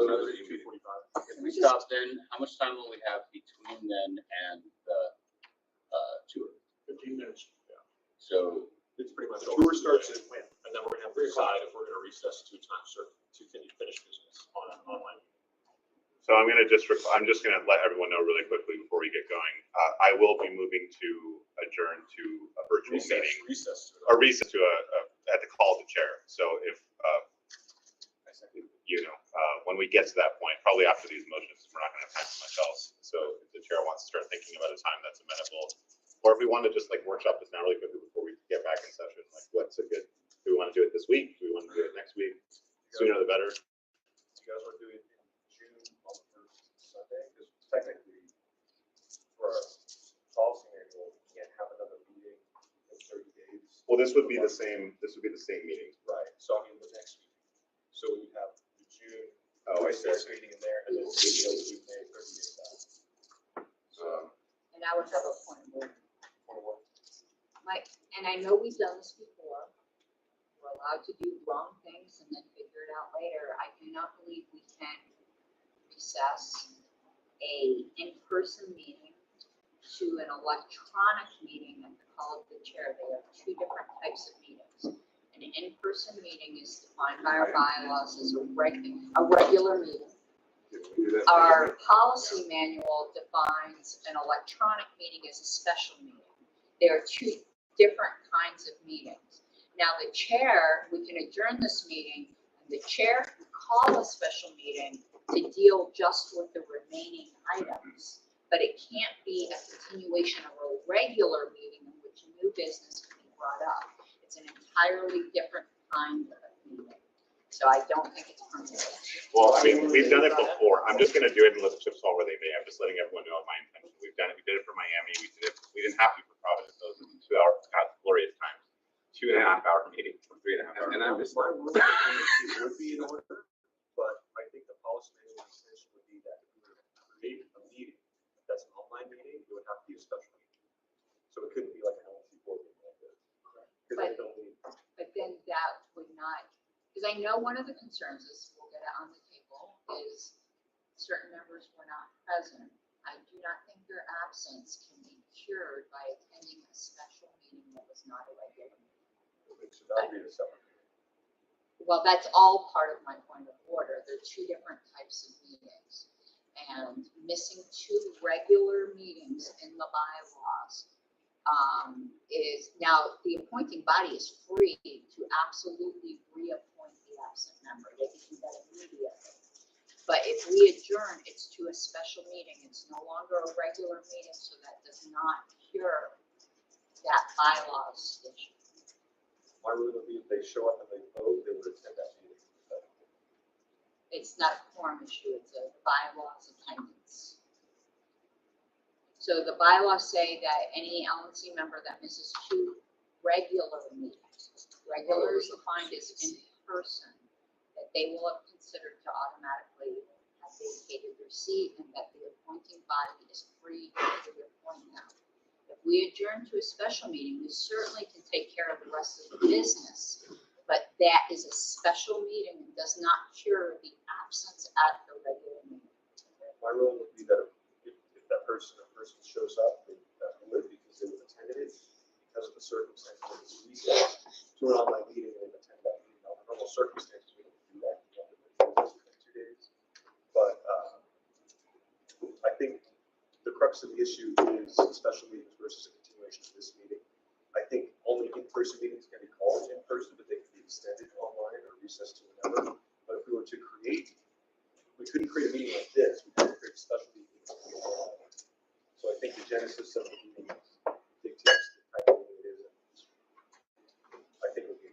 another 2:45. If we stop then, how much time will we have between then and the tour? 15 minutes. Yeah. So It's pretty much over. Tour starts at when? And then we're gonna have to decide if we're gonna recess 2 times certain to finish business on an online. So I'm just gonna let everyone know really quickly before we get going. I will be moving to adjourn to a virtual meeting. Recess. Or recess to at the call of the chair. So if when we get to that point, probably after these motions, we're not going to have time for much else. So if the chair wants to start thinking about a time that's amenable, or if we want to just like workshop this now really quickly before we get back in session, like what's a good? Do we want to do it this week? Do we want to do it next week? Sooner the better. Do you guys want to do it in June on the first Sunday? Because technically, for a policy manual, we can't have another meeting in 30 days. Well, this would be the same. This would be the same meeting. Right. So I mean the next meeting. So we have the June. I see. Meeting in there, and then we go to May 30 days out. And I would have a point of order. Mike, And I know we've done this before. We're allowed to do wrong things and then figure it out later. I do not believe we can recess a in-person meeting to an electronic meeting at the call of the chair. They are two different types of meetings. An in-person meeting is defined by our bylaws as a regular meeting. Our policy manual defines an electronic meeting as a special meeting. There are two different kinds of meetings. Now the chair, we can adjourn this meeting, and the chair can call a special meeting to deal just with the remaining items. But it can't be a continuation of a regular meeting in which new business can be brought up. It's an entirely different kind of meeting. So I don't think it's permitted. Well, I mean, we've done it before. I'm just going to do it and let the chips fall where they may. I'm just letting everyone know my intention. We've done it. We did it for Miami. We did it. We didn't have to for Providence. Those were 2 hour glorious times. 2.5 hour meeting for 3.5 hours. And I'm just my rule would be in order, but I think the policy manual extension would be that if we were to create a meeting, if that's an online meeting, it would have to be a special meeting. So it couldn't be like an LNC board meeting like this. But then that would not, because I know one of the concerns is, we'll get it on the table, is certain members were not present. I do not think their absence can be cured by attending a special meeting that was not a regular meeting. So that would be a separate meeting. Well, that's all part of my point of order. They're two different types of meetings. And missing 2 regular meetings in the bylaws is, now the appointing body is free to absolutely reappoint the absent member. They can do that immediately. But if we adjourn, it's to a special meeting. It's no longer a regular meeting, so that does not cure that bylaws issue. My rule would be if they show up and they vote, they would attend that meeting. It's not a quorum issue, it's a bylaws attendance. So the bylaws say that any LNC member that misses 2 regular meetings, regular is defined as in person, that they will have considered to automatically have vacated their seat, and that the appointing body is free to reappoint them. If we adjourn to a special meeting, we certainly can take care of the rest of the business, but that is a special meeting and does not cure the absence at the regular meeting. My rule would be that if that person shows up, they would, because they would have attended it, because of the circumstances of this recess, to an online meeting and attend that meeting. Under normal circumstances, we don't do that. We don't do it in 2 days. But I think the crux of the issue is special meetings versus a continuation of this meeting. I think only in-person meetings can be called in person, but they can be extended online or recessed to whenever. But if we were to create, we couldn't create a meeting like this. We couldn't create a special meeting. So I think the genesis of the meeting dictates the type of meeting it is. I think it would be.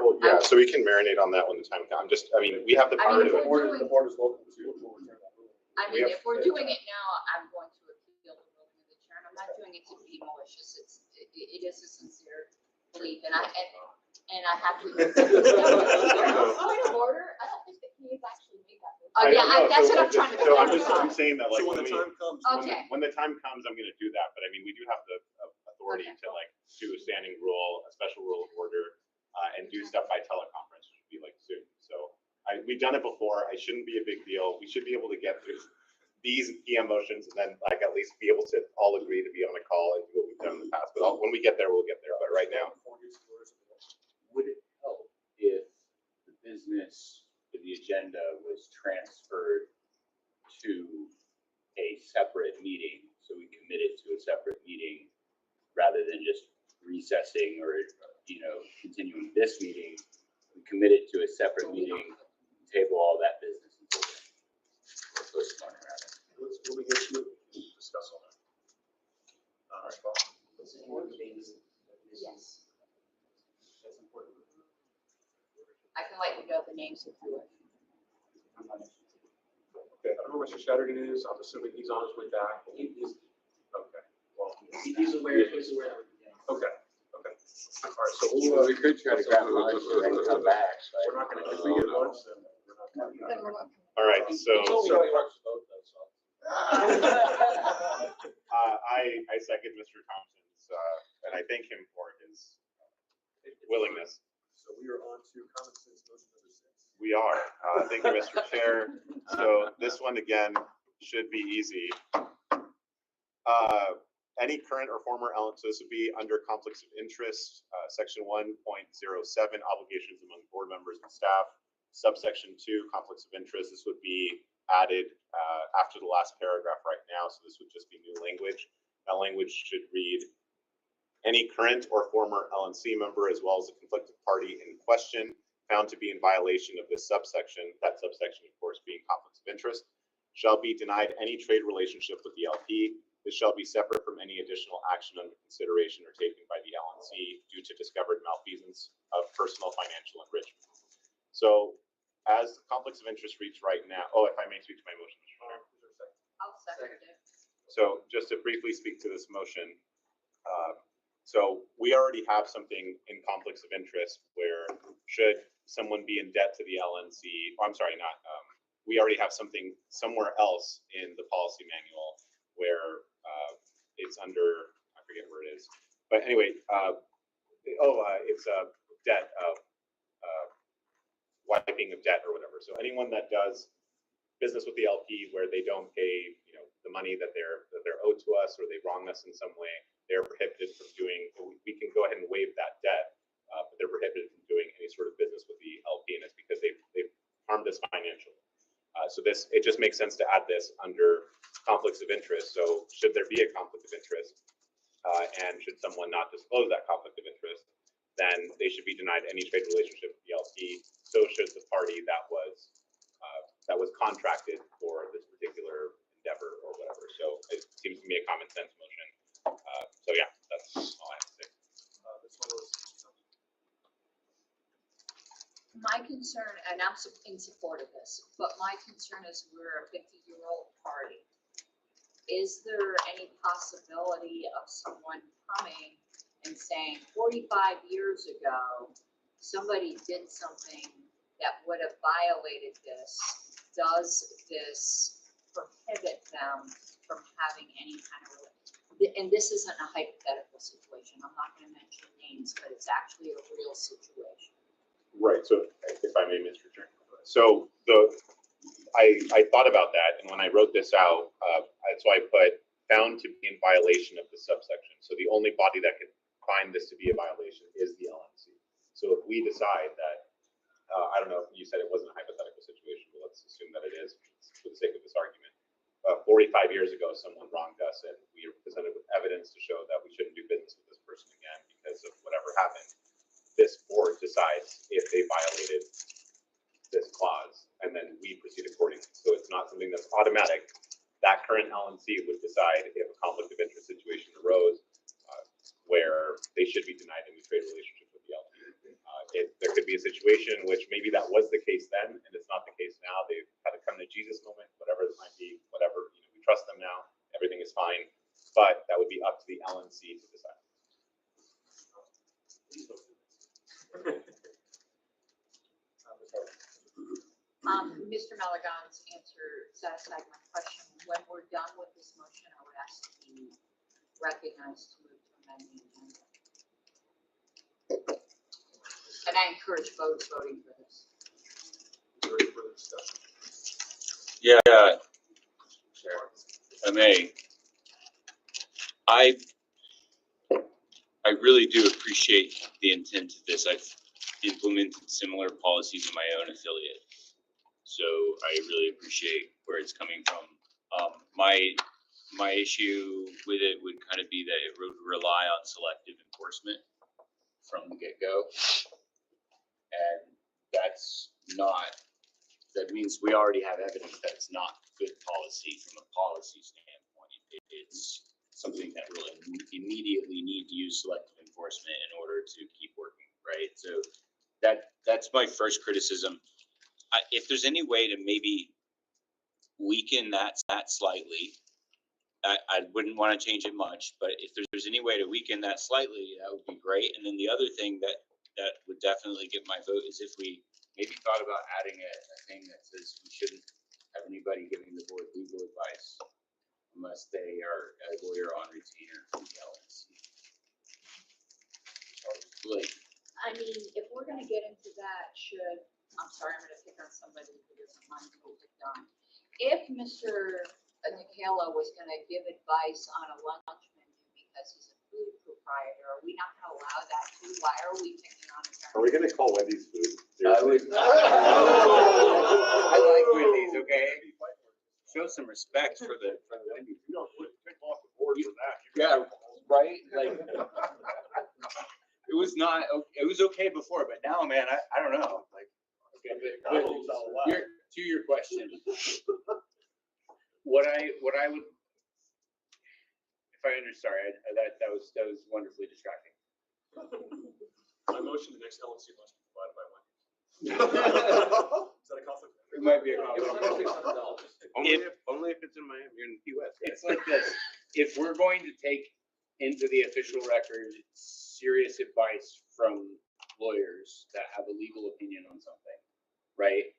Well, yeah. So we can marinate on that when the time comes. I mean, we have the power to. The board is welcome to overturn that rule. I mean, if we're doing it now, I'm going to appeal the ruling of the chair, and I'm not doing it to be malicious. It is a sincere belief, and I have to. Point of order. I don't think that he's actually made that. Oh yeah, that's what I'm trying to. So I'm saying that, like, so when the time comes. Okay. When the time comes, I'm going to do that. But I mean, we do have the authority to like do a standing rule, a special rule of order, and do stuff by teleconference, which would be like Zoom. So we've done it before. I shouldn't be a big deal. We should be able to get through these PM motions and then like at least be able to all agree to be on a call and do what we've done in the past. But when we get there, we'll get there. But right now, Would it help if the business, the agenda was transferred to a separate meeting? So we committed to a separate meeting rather than just recessing or, continuing this meeting. We committed to a separate meeting, table all that business until then. Or postpone it rather. When we get to it, we can discuss all that. Paul? Yes, That's important. I can let you know the names if you wish. Okay, I don't know where Mr. Shatterton is. I'm assuming he's on his way back. Okay, well, He's aware of everything. okay. All right, so Well, we could try to grab lunch and then come back. we're not gonna, if we get lunch, then we're not gonna. all right. So I second Mr. Thompson's, and I thank him for his willingness. So we are on to common sense motion number 6. We are. Thank you, Mr. Chair. So this one again should be easy. Any current or former LNC, so this would be under conflicts of interest, section 1.07, obligations among board members and staff. Subsection 2, conflicts of interest. This would be added after the last paragraph right now. So this would just be new language. That language should read, any current or former LNC member, as well as the conflicted party in question, found to be in violation of this subsection, that subsection, of course, being conflicts of interest, shall be denied any trade relationship with the LP. This shall be separate from any additional action under consideration or taken by the LNC due to discovered malfeasance of personal financial enrichment. So as conflicts of interest reach right now, if I may speak to my motion, Mr. Chair. I'll second it. So just to briefly speak to this motion, so we already have something in conflicts of interest where should someone be in debt to the LNC, we already have something somewhere else in the policy manual where it's under, I forget where it is, but anyway, it's a debt of wiping of debt or whatever. So anyone that does business with the LP where they don't pay, the money that they're owed to us, or they wrong us in some way, they're prohibited from doing. We can go ahead and waive that debt, but they're prohibited from doing any sort of business with the LP, and it's because they've harmed us financially. So it just makes sense to add this under conflicts of interest. So should there be a conflict of interest, and should someone not disclose that conflict of interest, then they should be denied any trade relationship with the LP. So should the party that was contracted for this particular endeavor or whatever. So it seems to me a common sense motion. So yeah, that's all I have to say. This one was. My concern, and I'm in support of this, but my concern is we're a 50-year-old party. Is there any possibility of someone coming and saying 45 years ago, somebody did something that would have violated this? Does this prohibit them from having any kind of, and this isn't a hypothetical situation. I'm not going to mention names, but it's actually a real situation. Right. So if I may, Mr. Chair. So I thought about that, and when I wrote this out, so I put found to be in violation of the subsection. So the only body that could find this to be a violation is the LNC. So if we decide that, I don't know, you said it wasn't a hypothetical situation, but let's assume that it is for the sake of this argument. 45 years ago, someone wronged us, and we were presented with evidence to show that we shouldn't do business with this person again because of whatever happened. This board decides if they violated this clause, and then we proceed accordingly. So it's not something that's automatic. That current LNC would decide if a conflict of interest situation arose where they should be denied any trade relationship with the LP. There could be a situation in which maybe that was the case then, and it's not the case now. They've had a come to Jesus moment, whatever it might be, whatever, we trust them now, everything is fine, but that would be up to the LNC to decide. Mr. Malagon's answer satisfied my question. When we're done with this motion, I would ask to be recognized to move to amend the agenda. And I encourage voting for this. there any further discussion? Yeah, I may. I really do appreciate the intent of this. I've implemented similar policies in my own affiliate, so I really appreciate where it's coming from. My issue with it would kind of be that it would rely on selective enforcement from the get-go, and that's not. That means we already have evidence that it's not good policy from a policy standpoint. It's something that will immediately need to use selective enforcement in order to keep working, right? So that's my first criticism. If there's any way to maybe weaken that slightly, I wouldn't want to change it much, but if there's any way to weaken that slightly, that would be great. And then the other thing that would definitely get my vote is if we maybe thought about adding a thing that says we shouldn't have anybody giving the board legal advice unless they are a lawyer on retainer from the LNC. Like, I mean, if we're gonna get into that, I'm sorry, I'm gonna pick on somebody who doesn't mind to hold it down. If Mr. Nikela was gonna give advice on a lunch menu because he's a food proprietor, are we not gonna allow that too? Why are we picking on him? Are we gonna call Wendy's food? I like Wendy's, okay? Show some respect for the Wendy's. You don't pick off the board for that. Yeah, right? Like, it was okay before, but now, man, I don't know. Like, okay, to your question, what I would, if I understand, sorry, that was wonderfully distracting. My motion, the next LNC must be provided by Wendy. Is that a conflict? It might be a conflict. Only if it's in Miami, you're in Key West. It's like this, if we're going to take into the official record serious advice from lawyers that have a legal opinion on something, right?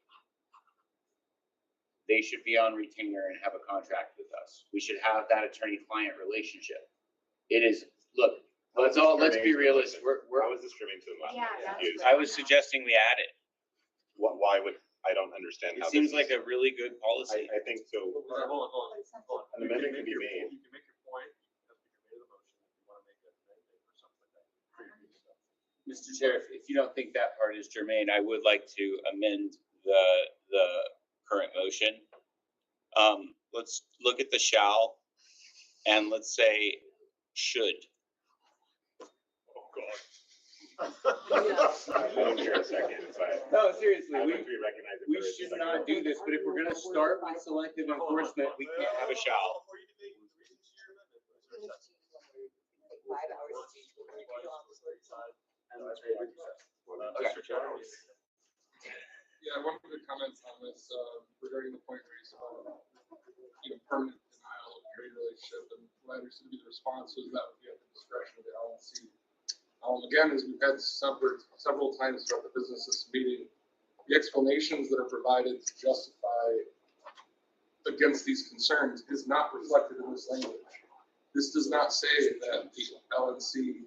They should be on retainer and have a contract with us. We should have that attorney-client relationship. It is, look, let's be realistic. How is this streaming to them? Yeah, that's Confused. right. I was suggesting we add it. Why would, I don't understand It how. seems this like is- a really good policy. I think so. Hold on. An amendment can be made. You can make your point, you have to make the motion, if you want to make an amendment or something like that. Mr. Chair, if you don't think that part is germane, I would like to amend the current motion. Let's look at the shall, and let's say should. Oh, God. I don't hear a second, but. No, seriously, I think we recognize it. we should not do this, but if we're gonna start with selective enforcement, we can't have a shall. Yeah, I wanted to comment on this regarding the point raised about permanent denial of trade relationship, and what I understood to be the response was that would be at the discretion of the LNC. Again, as we've had several times throughout the business this meeting, the explanations that are provided to justify against these concerns is not reflected in this language. This does not say that the LNC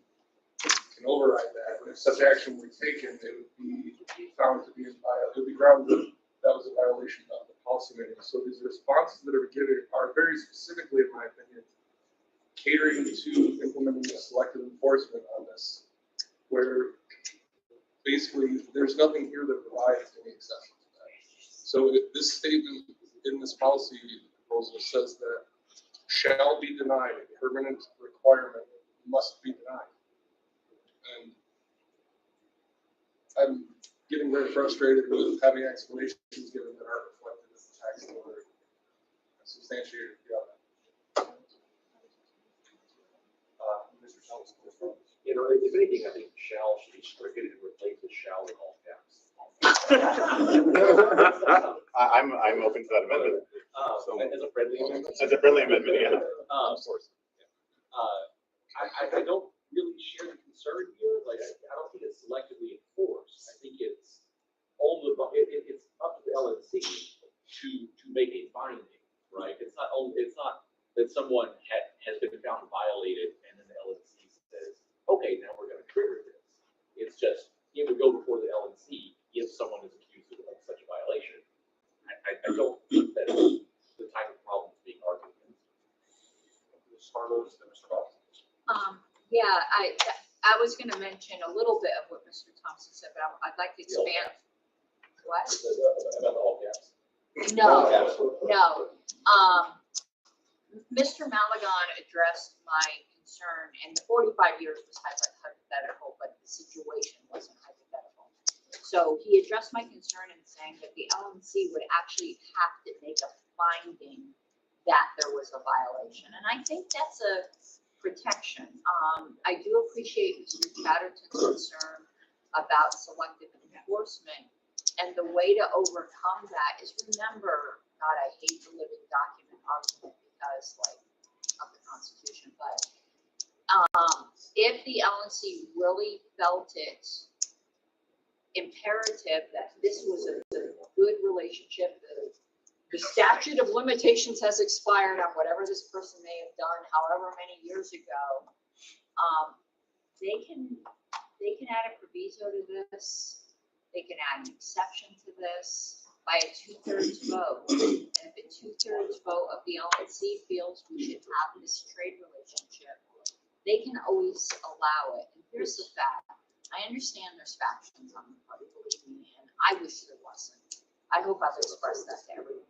can override that. And if such action were taken, it would be found to be it would be grounded that was a violation of the policy manual. So these responses that are given are very specifically, in my opinion, catering to implementing the selective enforcement on this, where basically there's nothing here that provides any exception to that. So this statement in this policy proposal says that shall be denied, a permanent requirement must be denied. And I'm getting very frustrated with having explanations given that aren't reflected in the text or substantiated beyond that. Mr. Thomas. If anything, I think shall should be stricken and replace with shall in all caps. I'm open to that amendment. As a friendly amendment. As a friendly amendment, yeah. Of course. I don't really share the concern here. Like, I don't think it's selectively enforced. I think it's it's up to the LNC to make a finding, right? It's not that someone has been found violated and then the LNC says, okay, now we're going to trigger this. It's just, it would go before the LNC if someone is accused of such a violation. I don't think that's the type of problem that's being argued against. Ms. Harlow, Mr. Ross. Yeah, I was gonna mention a little bit of what Mr. Thompson said, but I'd like to expand. What? About the all caps. No, no. Mr. Malagon addressed my concern, and the 45 years was hypothetical, but the situation wasn't hypothetical. So he addressed my concern in saying that the LNC would actually have to make a finding that there was a violation, and I think that's a protection. I do appreciate Mr. Chatterton's concern about selective enforcement, and the way to overcome that is remember, God, I hate the living document argument because like of the Constitution, but if the LNC really felt it imperative that this was a good relationship, the statute of limitations has expired on whatever this person may have done however many years ago, they can add a proviso to this, they can add an exception to this by a 2/3 vote. And if a 2/3 vote of the LNC feels we should have this trade relationship, they can always allow it. And here's the fact, I understand there's factions on the party, believe me, and I wish there wasn't. I hope I've expressed that to everyone.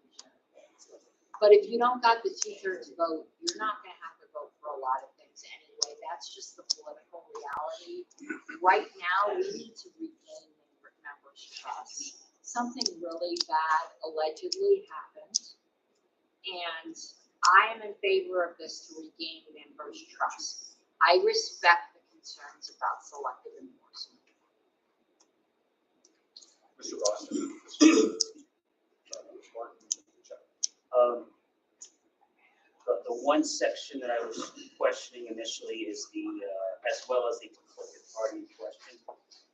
But if you don't got the 2/3 vote, you're not gonna have to vote for a lot of things anyway. That's just the political reality. Right now, we need to regain members' trust. Something really bad allegedly happened, and I am in favor of this to regain members' trust. I respect the concerns about selective enforcement. Mr. Boston. Mr. Martin. The one section that I was questioning initially is as well as the conflicted party question. I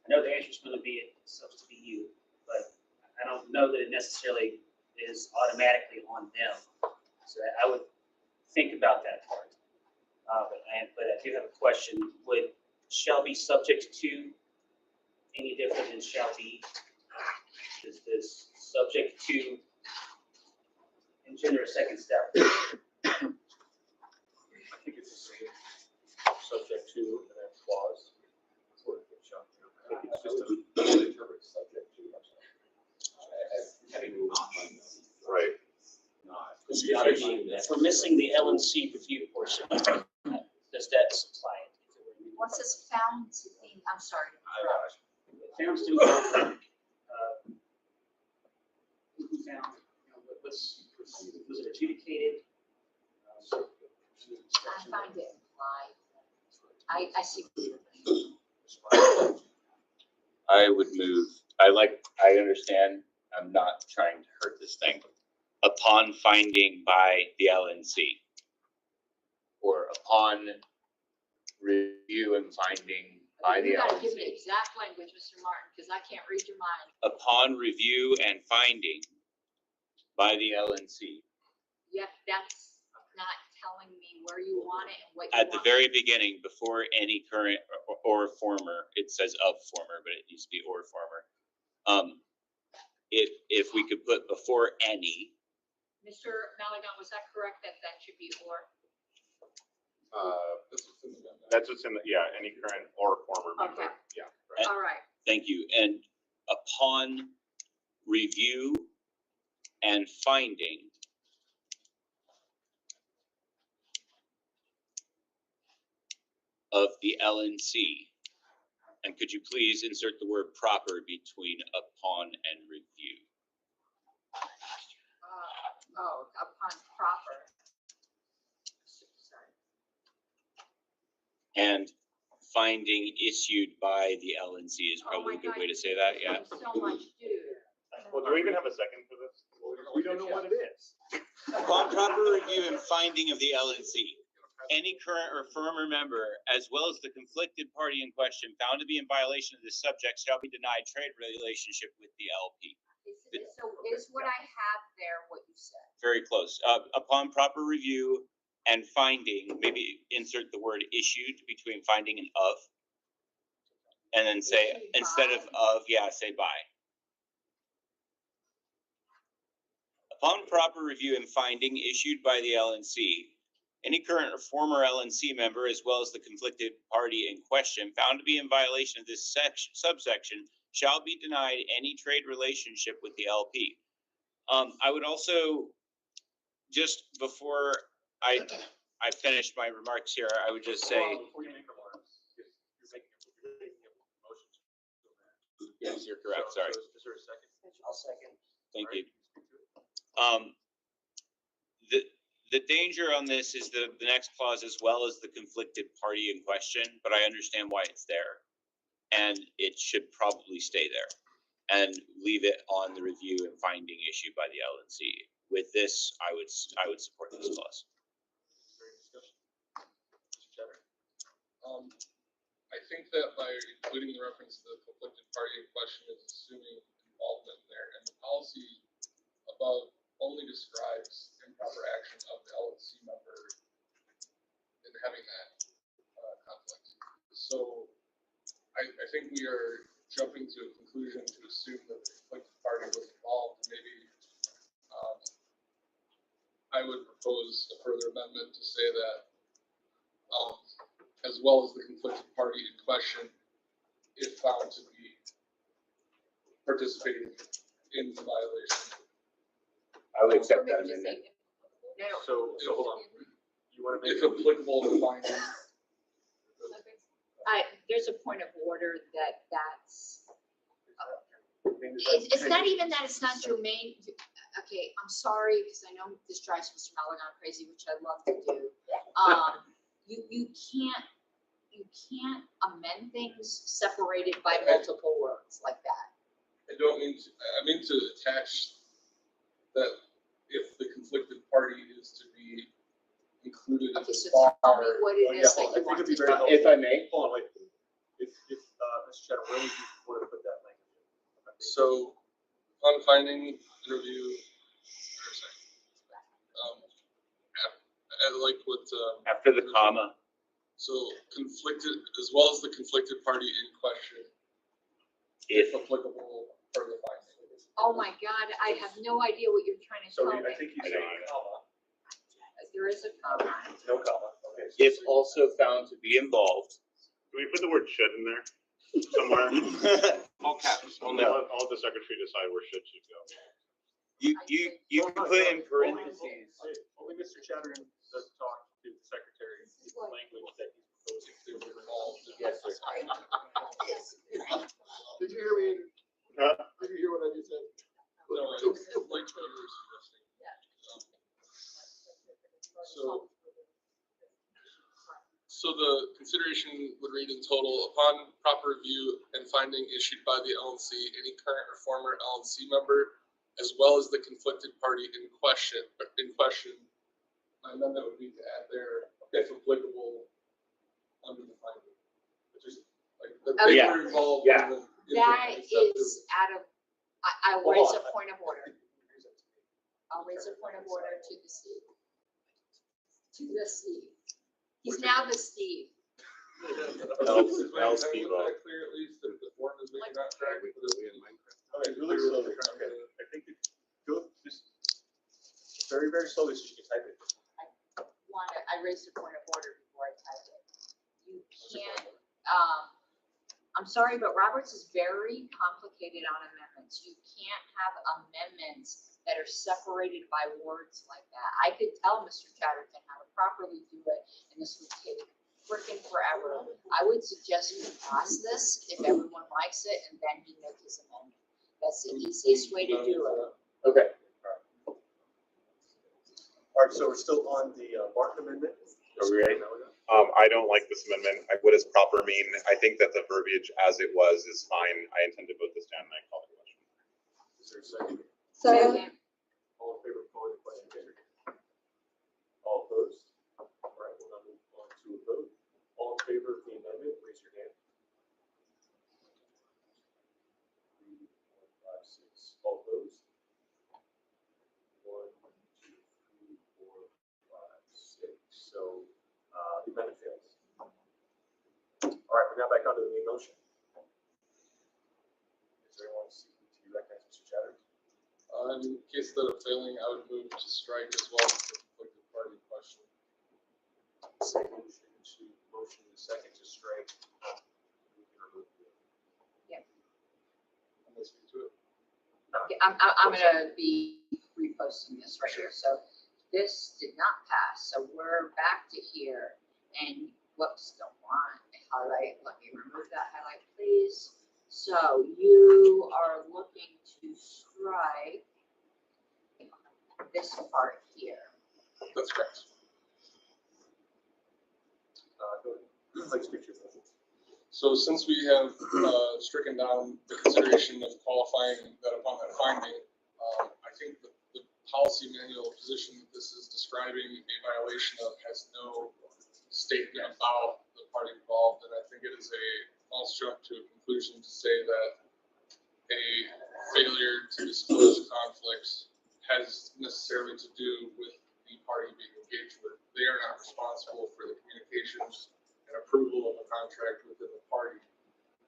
know the answer is going to be it's supposed to be you, but I don't know that it necessarily is automatically on them. So I would think about that part. But I do have a question. Would shall be subject to any different than shall be? Is this subject to engender a second step? I think it's the same, subject to, and then clause. That's what it shall do. I think it's just a interpret subject to. Having not, Right. not. If we're missing the LNC review portion, does that supply it? What's this found to think, I'm sorry. Found to, who found, was it adjudicated? I find it implied. I see. I would move, I understand, I'm not trying to hurt this thing. Upon finding by the LNC. Or upon review and finding by the You gotta give me LNC. exact language, Mr. Martin, because I can't read your mind. Upon review and finding by the LNC. Yeah, that's not telling me where you want it and what you At the want. very beginning, before any current or former, it says of former, but it needs to be or former. If we could put before any. Mr. Malagon, was that correct that that should be or? That's what's in the, yeah, any current or former member. Okay. Yeah. Right. All right. Thank you. And upon review and finding of the LNC. And could you please insert the word proper between upon and review? Upon proper. Sorry. And finding issued by the LNC is Oh probably my a good God, way to say that, yeah. thank you so much, dude. Well, do we even have a second for this? We don't know what it is. Upon proper review and finding of the LNC, any current or former member, as well as the conflicted party in question, found to be in violation of this subject shall be denied trade relationship with the LP. So is what I have there what you said? Very close. Upon proper review and finding, maybe insert the word issued between finding and of. And then say, Issued instead by. of, yeah, say by. Upon proper review and finding issued by the LNC, any current or former LNC member, as well as the conflicted party in question, found to be in violation of this subsection, shall be denied any trade relationship with the LP. I would also, just before I finish my remarks here, I would just say. Before you make remarks, you're making a motion to amend. Yes, you're correct, sorry. Is there a second? I'll second. Thank All you. right, The danger on this is the next clause, as well as the conflicted party in question, but I understand why it's there. And it should probably stay there and leave it on the review and finding issue by the LNC. With this, I would support this clause. Is there any discussion? Mr. Cheddar? I think that by including the reference to the conflicted party in question is assuming involvement there, and the policy above only describes improper action of the LNC member in having that conflict. So I think we are jumping to a conclusion to assume that the conflicted party was involved. Maybe I would propose a further amendment to say that as well as the conflicted party in question, if found to be participating in the violation. I would accept that Permit to amendment. say- No, So hold on. You want to make? If applicable, to finding. there's a point of order that's, It's it's not even that it's not germane. Okay, I'm sorry, because I know this drives Mr. Malagon crazy, which I love to do. You can't amend things separated by multiple words like that. I don't mean to, I mean to attach that if the conflicted party is to be included in Okay, the so bar. tell me what it is hold that on. I you think want it'd be to very do. helpful. If I may. Hold on, wait. If Mr. Cheddar, where would you want to put that language? So upon finding, interview, I like what, After the comma, so conflicted, as well as the conflicted party in question, if if applicable, for the finding. Oh my God, I have no idea what you're trying to So tell me. I think he's saying comma, There is a comma. no comma. Okay. If also found to be involved. Can we put the word should in there somewhere? All caps. I'll let the secretary decide where should go. You can put in parentheses. Only Mr. Cheddar does talk to the secretary, the language that he's proposing to be involved. Yes, sir. Did you hear me? Did you hear what I just said? No, I like what you were suggesting. So the consideration would read in total, upon proper review and finding issued by the LNC, any current or former LNC member, as well as the conflicted party in question, my amendment would be to add there, if applicable, under the finding. Which is like, that they Yeah. were involved Yeah. in the. That is out of, I'll Hold raise on. a point of order. I'll raise a point of order to the Steve. To the Steve. He's now the Steve. L Steve O. Clear at least that the form is maybe not correct. Okay, really slowly. Okay, I think it go just very, very slowly so you can type it. I raised a point of order before I typed it. You can't, I'm sorry, but Roberts is very complicated on amendments. You can't have amendments that are separated by words like that. I could tell Mr. Chatterton how to properly do it, and this would take freaking forever. I would suggest we pass this if everyone likes it, and then he makes his amendment. That's the easiest way to do it. Okay. All right, so we're still on the Martin amendment. Are we ready? I don't like this amendment. What does proper mean? I think that the verbiage as it was is fine. I intend to vote this down and I call the question. Is there a second? Second. All in favor of calling the question carried? All opposed? All right, we'll now move on to a vote. All in favor of the amendment, raise your hand. 3, 4, 5, 6. All opposed? 1, 2, 3, 4, 5, 6. So the amendment fails. All right, we're now back onto the main motion. Is there anyone seeking to recognize Mr. Chatter? In case that it fails, prevailing, I would move to strike as well as the conflicted party question. Say motion to second to strike. We can remove the- I'm listening to it. Okay, I'm gonna be reposting this right here, so this did not pass, so we're back to here, and whoops, don't want a highlight, let me remove that highlight, please. So you are looking to strike this part here. That's correct. Go ahead. Like speak to your motion. So since we have stricken down the consideration of qualifying that upon that finding, I think the policy manual position that this is describing a violation of has no statement about the party involved, and I think it is a false jump to a conclusion to say that a failure to disclose conflicts has necessarily to do with the party being engaged with. They are not responsible for the communications and approval of a contract within the party.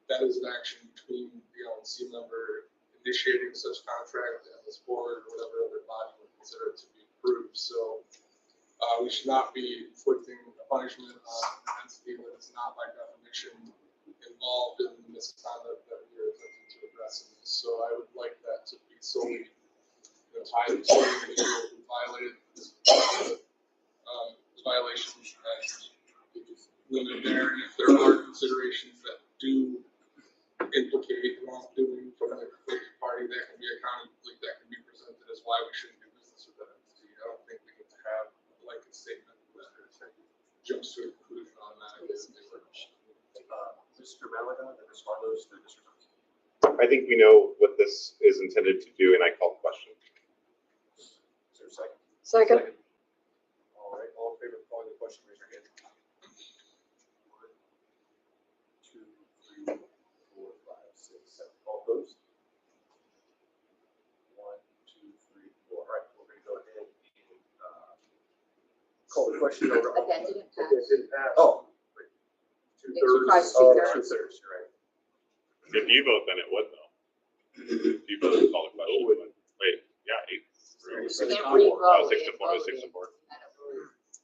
That is an action between the LNC member initiating such contract and this board or whatever other body would consider it to be approved. So we should not be inflicting a punishment on an entity that is not by definition involved in the misconduct that we are attempting to address in this. So I would like that to be solely tied to the individual who violated this violation and limited there. And if there are considerations that do implicate wrongdoing from the conflicted party, that can be accounted, like that can be presented as why we shouldn't do business with that entity. I don't think we need to have a blanket statement that jumps to a conclusion automatically. Mr. Malaga, and Ms. Marlowe's, the district. I think we know what this is intended to do, and I call the question. Is there a second? Second. All right, all in favor of calling the question, raise your hand. 1, 2, 3, 4, 5, 6, 7. All opposed? 1, 2, 3, 4. All right, we're going to go ahead and call the question over. But that didn't pass. That didn't pass. Oh. Wait. It's 2/3. required Oh, 2/3. 2/3, you're right. If you vote, then it would, though. If you vote to call the question, it would. Wait, yeah, 8. You Six can't to four. re-vote, 6 it to 4, 6 to voted. 4. I don't believe. Is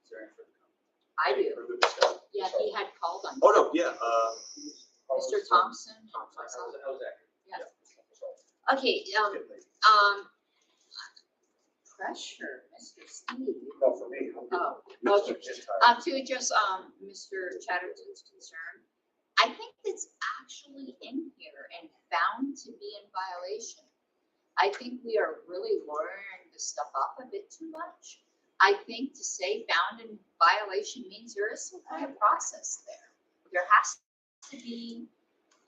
there any further comment? I do. Further discussion? Yeah, he had called on. Oh, no, yeah. Mr. Thompson. Thompson. How was that? Okay, pressure, Mr. Steve. No, for me. Oh, Mr. okay. Gentile. To address, Mr. Chatterton's concern, I think it's actually in here and found to be in violation. I think we are really lowering the stuff up a bit too much. I think to say found in violation means there is some kind of process there. There has to be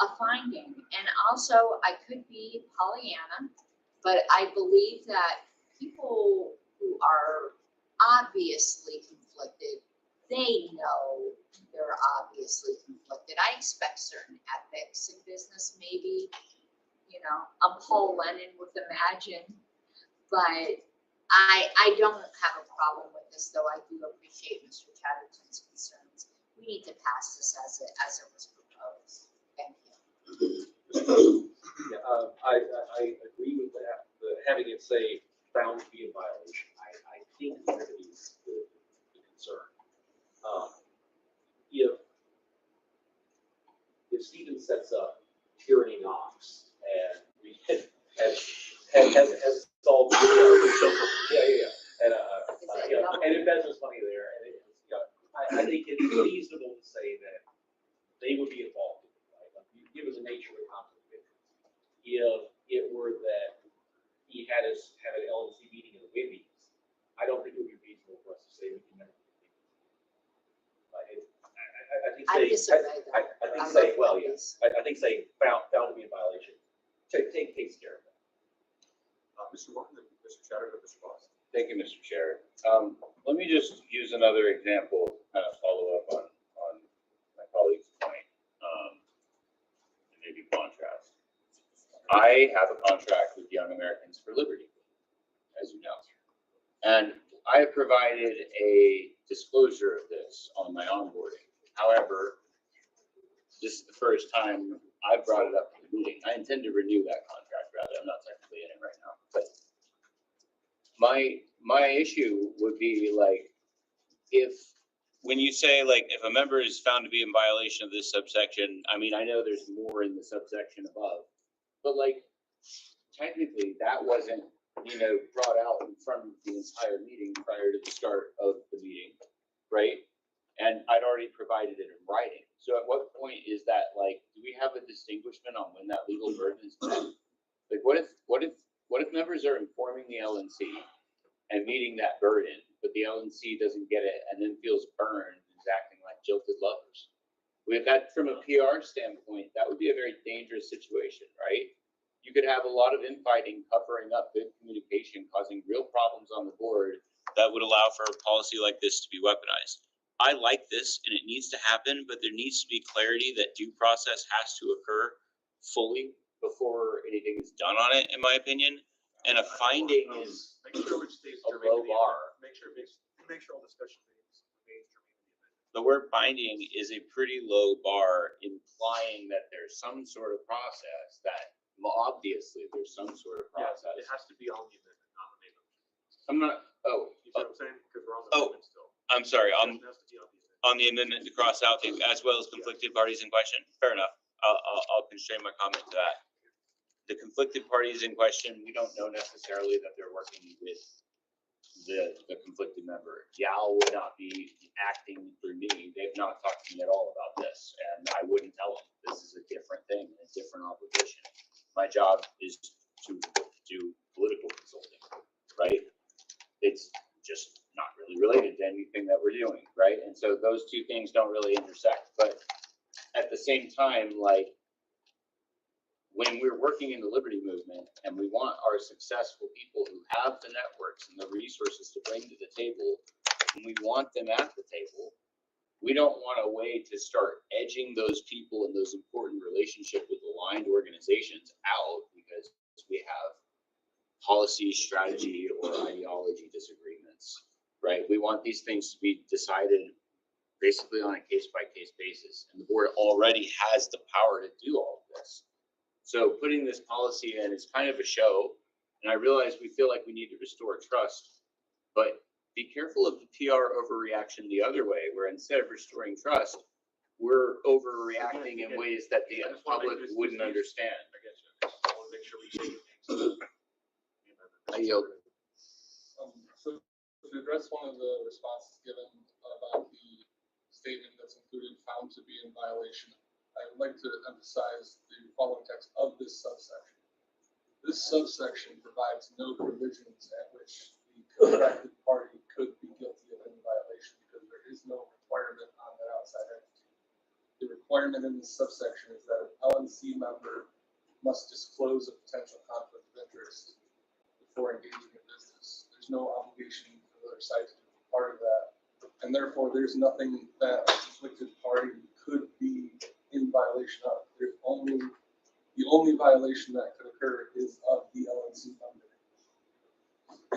a finding. And also, I could be Pollyanna, but I believe that people who are obviously conflicted, they know they're obviously conflicted. I expect certain ethics in business, maybe, you know, I'm Paul Lennon with Imagine, but I don't have a problem with this, though I do appreciate Mr. Chatterton's concerns. We need to pass this as it was proposed. Thank you. Yeah, I agree with that, having it say found to be in violation. I think that is the concern. If Stephen sets up Tyranny Knox and we has solved, yeah, and investors money there, and it, I think it's reasonable to say that they would be involved in it, right? Like, given the nature of the conflict of interest. If it were that he had an LNC meeting in the Wendy's, I don't think it would be reasonable for us to say we can never. I think say, well, yes, I think say found to be in violation. Takes care of that. Mr. Martin, Mr. Chatter, Mr. Boss. Thank you, Mr. Chair. Let me just use another example, kind of follow up on my colleague's point, and maybe contrast. I have a contract with Young Americans for Liberty, as you know, and I have provided a disclosure of this on my onboarding. However, this is the first time I've brought it up in the meeting. I intend to renew that contract, rather. I'm not technically in it right now, but my issue would be like, if, when you say like, if a member is found to be in violation of this subsection, I mean, I know there's more in the subsection above, but like, technically, that wasn't, brought out in front of the entire meeting prior to the start of the meeting, right? And I'd already provided it in writing. So at what point is that, like, do we have a distinguishment on when that legal burden is met? Like, what if members are informing the LNC and meeting that burden, but the LNC doesn't get it and then feels burned and is acting like jilted lovers? With that, from a PR standpoint, that would be a very dangerous situation, right? You could have a lot of infighting, covering up good communication, causing real problems on the board that would allow for a policy like this to be weaponized. I like this and it needs to happen, but there needs to be clarity that due process has to occur fully before anything is done on it, in my opinion. And a finding is Make sure it stays a germane low to the bar. amendment. Make sure all discussion remains germane to the amendment. The word binding is a pretty low bar, implying that there's some sort of process that, obviously, there's some sort of Yes, process. it has to be on the amendment, not the main motion. I'm not, You see what I'm saying? Because we're on the Oh. amendment still. I'm sorry, It has to be on the amendment to cross out the, as well as conflicted parties in question. Fair enough. I'll constrain my comment to that. The conflicted parties in question, we don't know necessarily that they're working with the conflicted member. Yao would not be acting through me. They've not talked to me at all about this, and I wouldn't tell them. This is a different thing, a different obligation. My job is to do political consulting, right? It's just not really related to anything that we're doing, right? And so those two things don't really intersect. But at the same time, like, when we're working in the liberty movement and we want our successful people who have the networks and the resources to bring to the table, and we want them at the table, we don't want a way to start edging those people and those important relationships with aligned organizations out because we have policy, strategy, or ideology disagreements, right? We want these things to be decided basically on a case-by-case basis, and the board already has the power to do all of this. So putting this policy in is kind of a show, and I realize we feel like we need to restore trust, but be careful of the PR overreaction the other way, where instead of restoring trust, we're overreacting in ways that the public wouldn't understand. I guess I just want to make sure we say things. I yield. So to address one of the responses given about the statement that's included found to be in violation, I would like to emphasize the following text of this subsection. This subsection provides no provisions at which the contracted party could be guilty of any violation because there is no requirement on that outside entity. The requirement in this subsection is that an LNC member must disclose a potential conflict of interest before engaging in business. There's no obligation for the other side to be part of that. And therefore, there's nothing that a conflicted party could be in violation of. The only violation that could occur is of the LNC member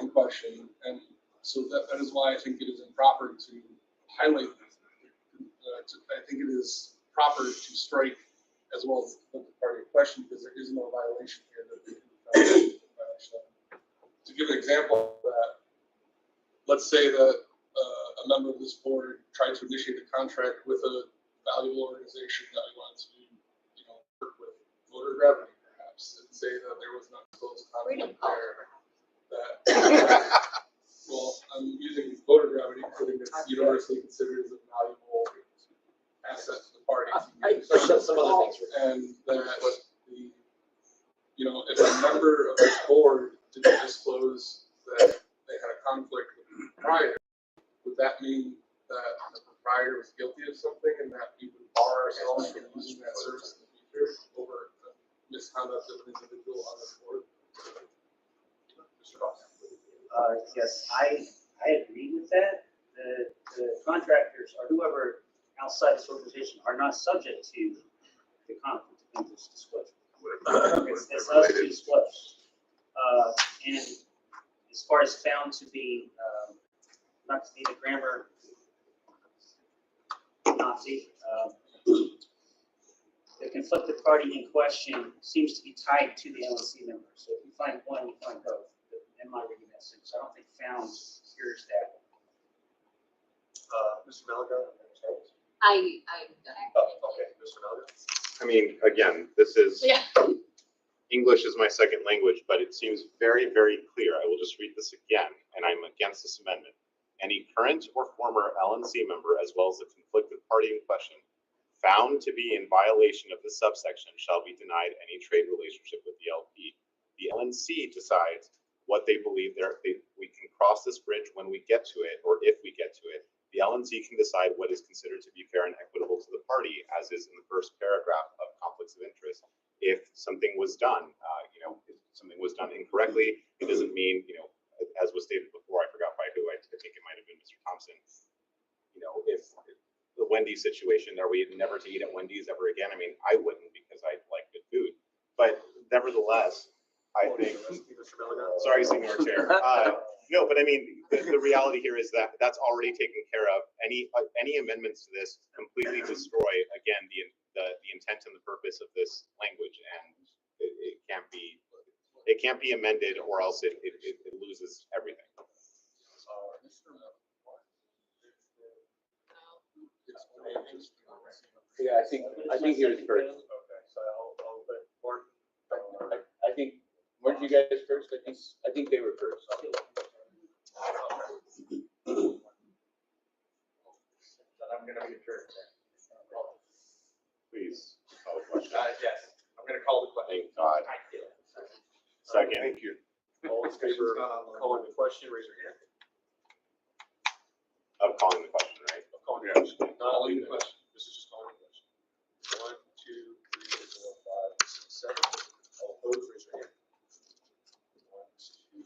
in question. And so that is why I think it is improper to highlight, I think it is proper to strike as well as the party in question because there is no violation here that they can be found in violation of. To give an example of that, let's say that a member of this board tried to initiate a contract with a valuable organization that we wanted to, work with, voter gravity perhaps, and say that there was not close conflict there. Well, I'm using voter gravity because I think it's universally considered as a valuable asset to the party. Some other things. And that if a member of this board didn't disclose that they had a conflict with the proprietor, would that mean that the proprietor was guilty of something and that we would bar ourselves from using that service in the future over the misconduct of an individual on this board? Yes, I agree with that. The contractors or whoever outside this organization are not subject to the conflict of interest disclosure. It's us to disclose. And as far as found to be, not to be the grammar Nazi, the conflicted party in question seems to be tied to the LNC member. So if you find one, you find both. In my reading, that's message. I don't think found cures that. Mr. Malaga? I, Oh, okay, Mr. Malaga? I mean, again, this is, yeah. English is my second language, but it seems very, very clear. I will just read this again, and I'm against this amendment. Any current or former LNC member, as well as the conflicted party in question, found to be in violation of this subsection shall be denied any trade relationship with the LP. The LNC decides what they believe we can cross this bridge when we get to it, or if we get to it. The LNC can decide what is considered to be fair and equitable to the party, as is in the first paragraph of conflicts of interest. If something was done, if something was done incorrectly, it doesn't mean, as was stated before, I forgot by who, I think it might have been Mr. Thompson. If the Wendy's situation, are we never to eat at Wendy's ever again? I mean, I wouldn't, because I like good food. But nevertheless, I think, sorry, Senior Chair. No, but I mean, the reality here is that that's already taken care of. Any amendments to this completely destroy, again, the intent and the purpose of this language, and it can't be amended, or else it loses everything. Yeah, I think he was first. Okay, so I'll let Mark. I think, weren't you guys first? I think they were first. Then I'm gonna be adjourned. Please, call the question. Yes, I'm gonna call the question. Thank God. Second. Thank you. All in favor of calling the question, raise your hand. Of calling the question, right? Of calling the question. Not Calling only the question. This is just calling the question. 1, 2, 3, 4, 5, 6, 7. All opposed, raise your hand. 1, 2,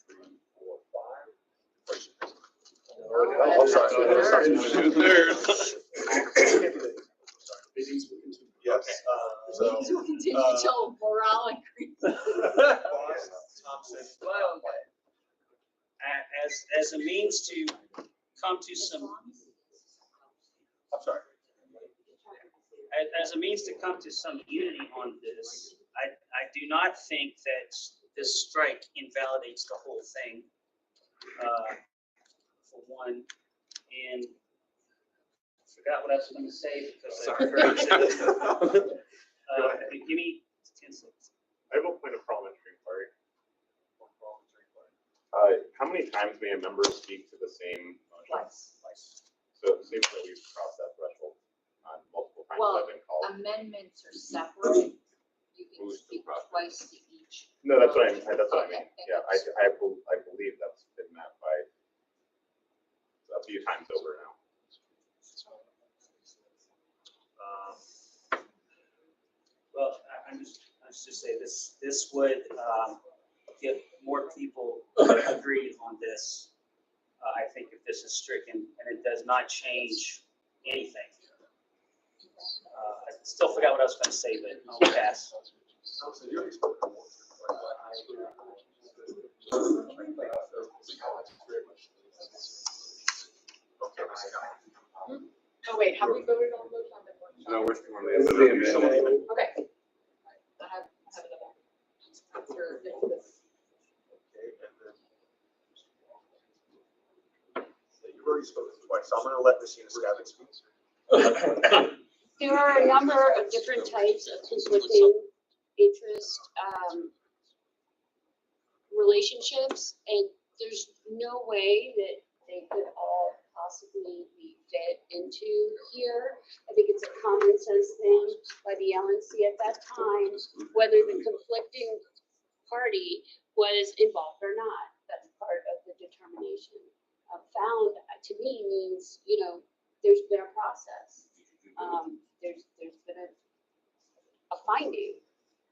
3, 4, 5. Question. Oh, sorry. Yes. Meetings will continue till morale increases. Thompson. Well, as a means to come to some, I'm sorry. as a means to come to some unity on this, I do not think that this strike invalidates the whole thing, for one, and I forgot what I was going to say because I forgot to. Give me 10 seconds. I have a point of parliamentary inquiry. How many times may a member speak to the same motion? Twice. So it seems that we've crossed that threshold multiple times. Well, I've been called. Amendments are separate. You can Who's speak the proper? twice to each. No, that's what I mean. That's what I mean. Okay. Yeah, I believe that's been met by a few times over now. Well, I'm just say this would get more people agreed on this. I think if this is stricken, and it does not change anything. I still forgot what I was going to say, but I'll pass. Oh, wait, have we voted on those on the one? No, we're still on the Okay. I have another. After this. You've already spoken twice, so I'm gonna let Messina Scavin speak. There are a number of different types of conflicting interest relationships, and there's no way that they could all possibly be fit into here. I think it's a common sense thing by the LNC at that time, whether the conflicting party was involved or not. That's part of the determination. Found to me means, there's been a process. There's been a finding,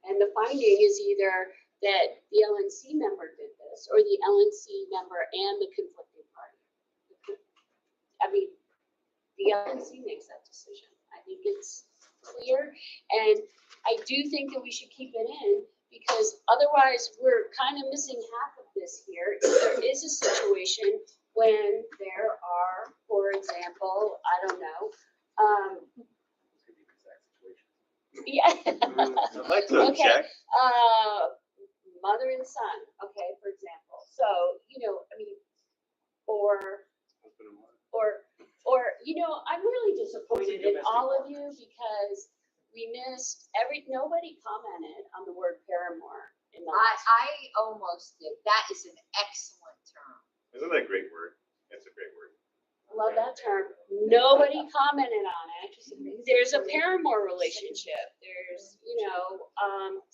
and the finding is either that the LNC member did this, or the LNC member and the conflicting party. I mean, the LNC makes that decision. I think it's clear, and I do think that we should keep it in, because otherwise we're kind of missing half of this here. If there is a situation when there are, for example, I don't know, yeah. I'd like to Okay. object. Mother and son, okay, for example. So or, I'm really disappointed in all of you because we missed nobody commented on the word paramour in the last. I almost did. That is an excellent term. Isn't that a great word? It's a great word. Love that term. Nobody commented on it. There's a paramour relationship. There's,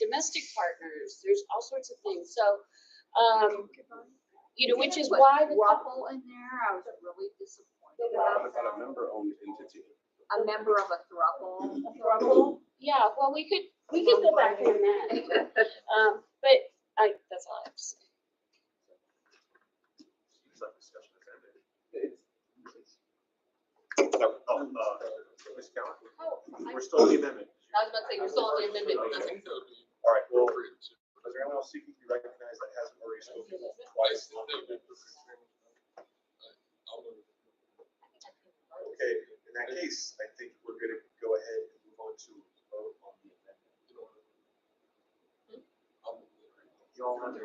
domestic partners. There's all sorts of things. So, which is why the couple. Throuple in there, I was really disappointed about that. a member-owned entity. A member of a throuple. A throuple? Yeah, well, we could go back in that. But that's all I have to say. Seems like discussion is ended. Ms. Cowan, we're still on the amendment. I was about to say, we're still on the amendment. I think that would be All right, well, appropriate to. is there anyone else seeking to be recognized that hasn't already spoken I twice? think that would be appropriate. I'll move. Okay, in that case, I think we're gonna go ahead and move on to vote on the amendment. I'll move.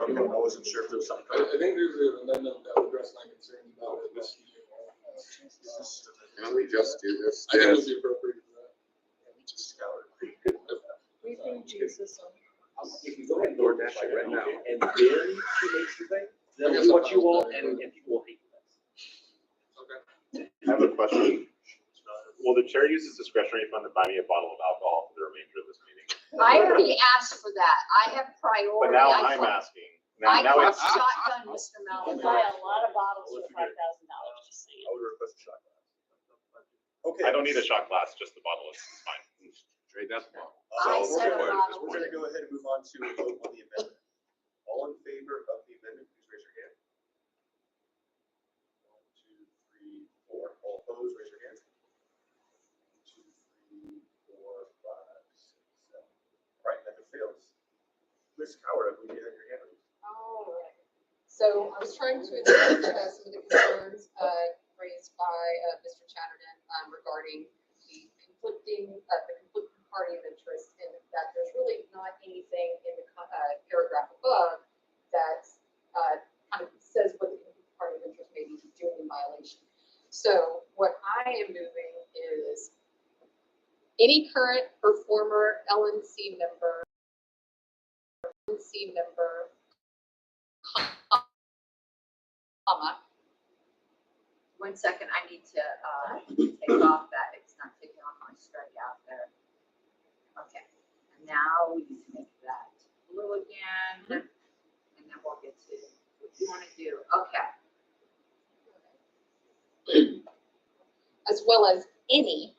Okay, I wasn't sure if there was something. I think there's an amendment that would address my concerns about it. Can we just do this? I think it would be appropriate for that. Just scour. We bring Jesus on. If you go ahead and go dash it right now, and then she makes the thing, then we want you all, and people will hate you. Okay. I have a question. Will the chair use his discretionary fund to buy me a bottle of alcohol for the remainder of this meeting? I already asked for that. I have priority. But now I I'm thought- asking. I Now put it's, shotgun Mr. You Mallon. can buy a lot of bottles for $5,000, just saying. I would request a shot glass. Okay. I don't need a shot glass, just the bottle is fine. Trade that bottle. I So said a we're bottle. gonna go ahead and move on to a vote on the amendment. All in favor of the amendment, please raise your hand. 1, 2, 3, 4. All opposed, raise your hand. 1, 2, 3, 4, 5, 6, 7. All right, amendment fails. Ms. Coward, I believe you had your hand raised. All right. So I was trying to address some of the concerns raised by Mr. Chatterton regarding the conflicting party of interest, and that there's really not anything in the paragraph above that kind of says what the conflicting party of interest may be doing in violation. So what I am moving is any current or former LNC member, comma. 1 second, I need to take off that. It's not taking off my strike out there. Okay, and now we need to make that blue again, and then we'll get to what you want to do. Okay. As well as any,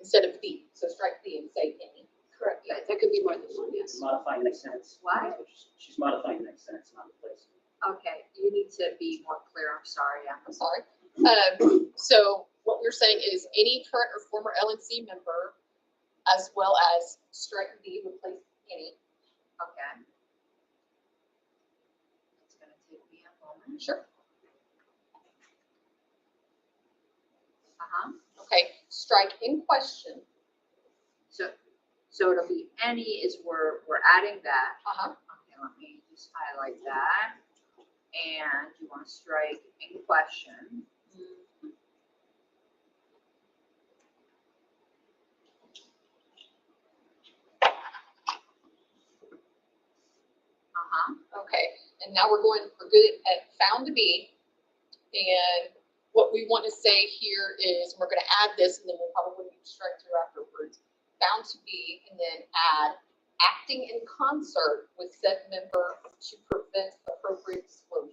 instead of the, so strike the and say any. Correct, yeah, that could be more than one, yes. Modifying next sentence. What? She's modifying next sentence, not replacing. Okay, you need to be more clear. I'm sorry. I'm sorry. So what we're saying is any current or former LNC member, as well as strike the, replace any. Okay. It's gonna take me a moment. Sure. Okay, strike in question. So it'll be any is we're adding that. Okay, let me just highlight that. And you want to strike in question. Okay, and now we're good at found to be. And what we want to say here is, we're going to add this, and then we'll probably strike through afterwards. Found to be, and then add acting in concert with said member to prevent appropriate disclosure.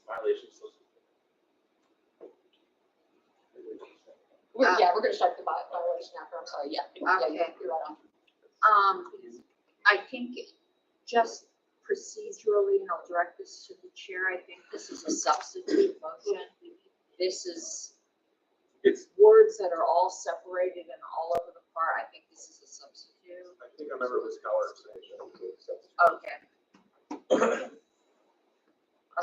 Violations. Yeah, we're going to strike the violation after. I'm sorry. Yeah, Okay. you're right on. I think just procedurally, and I'll direct this to the chair, I think this is a substitute motion. This is, it's words that are all separated and all over the part. I think this is a substitute. I think I remember Ms. Coward saying that. Okay.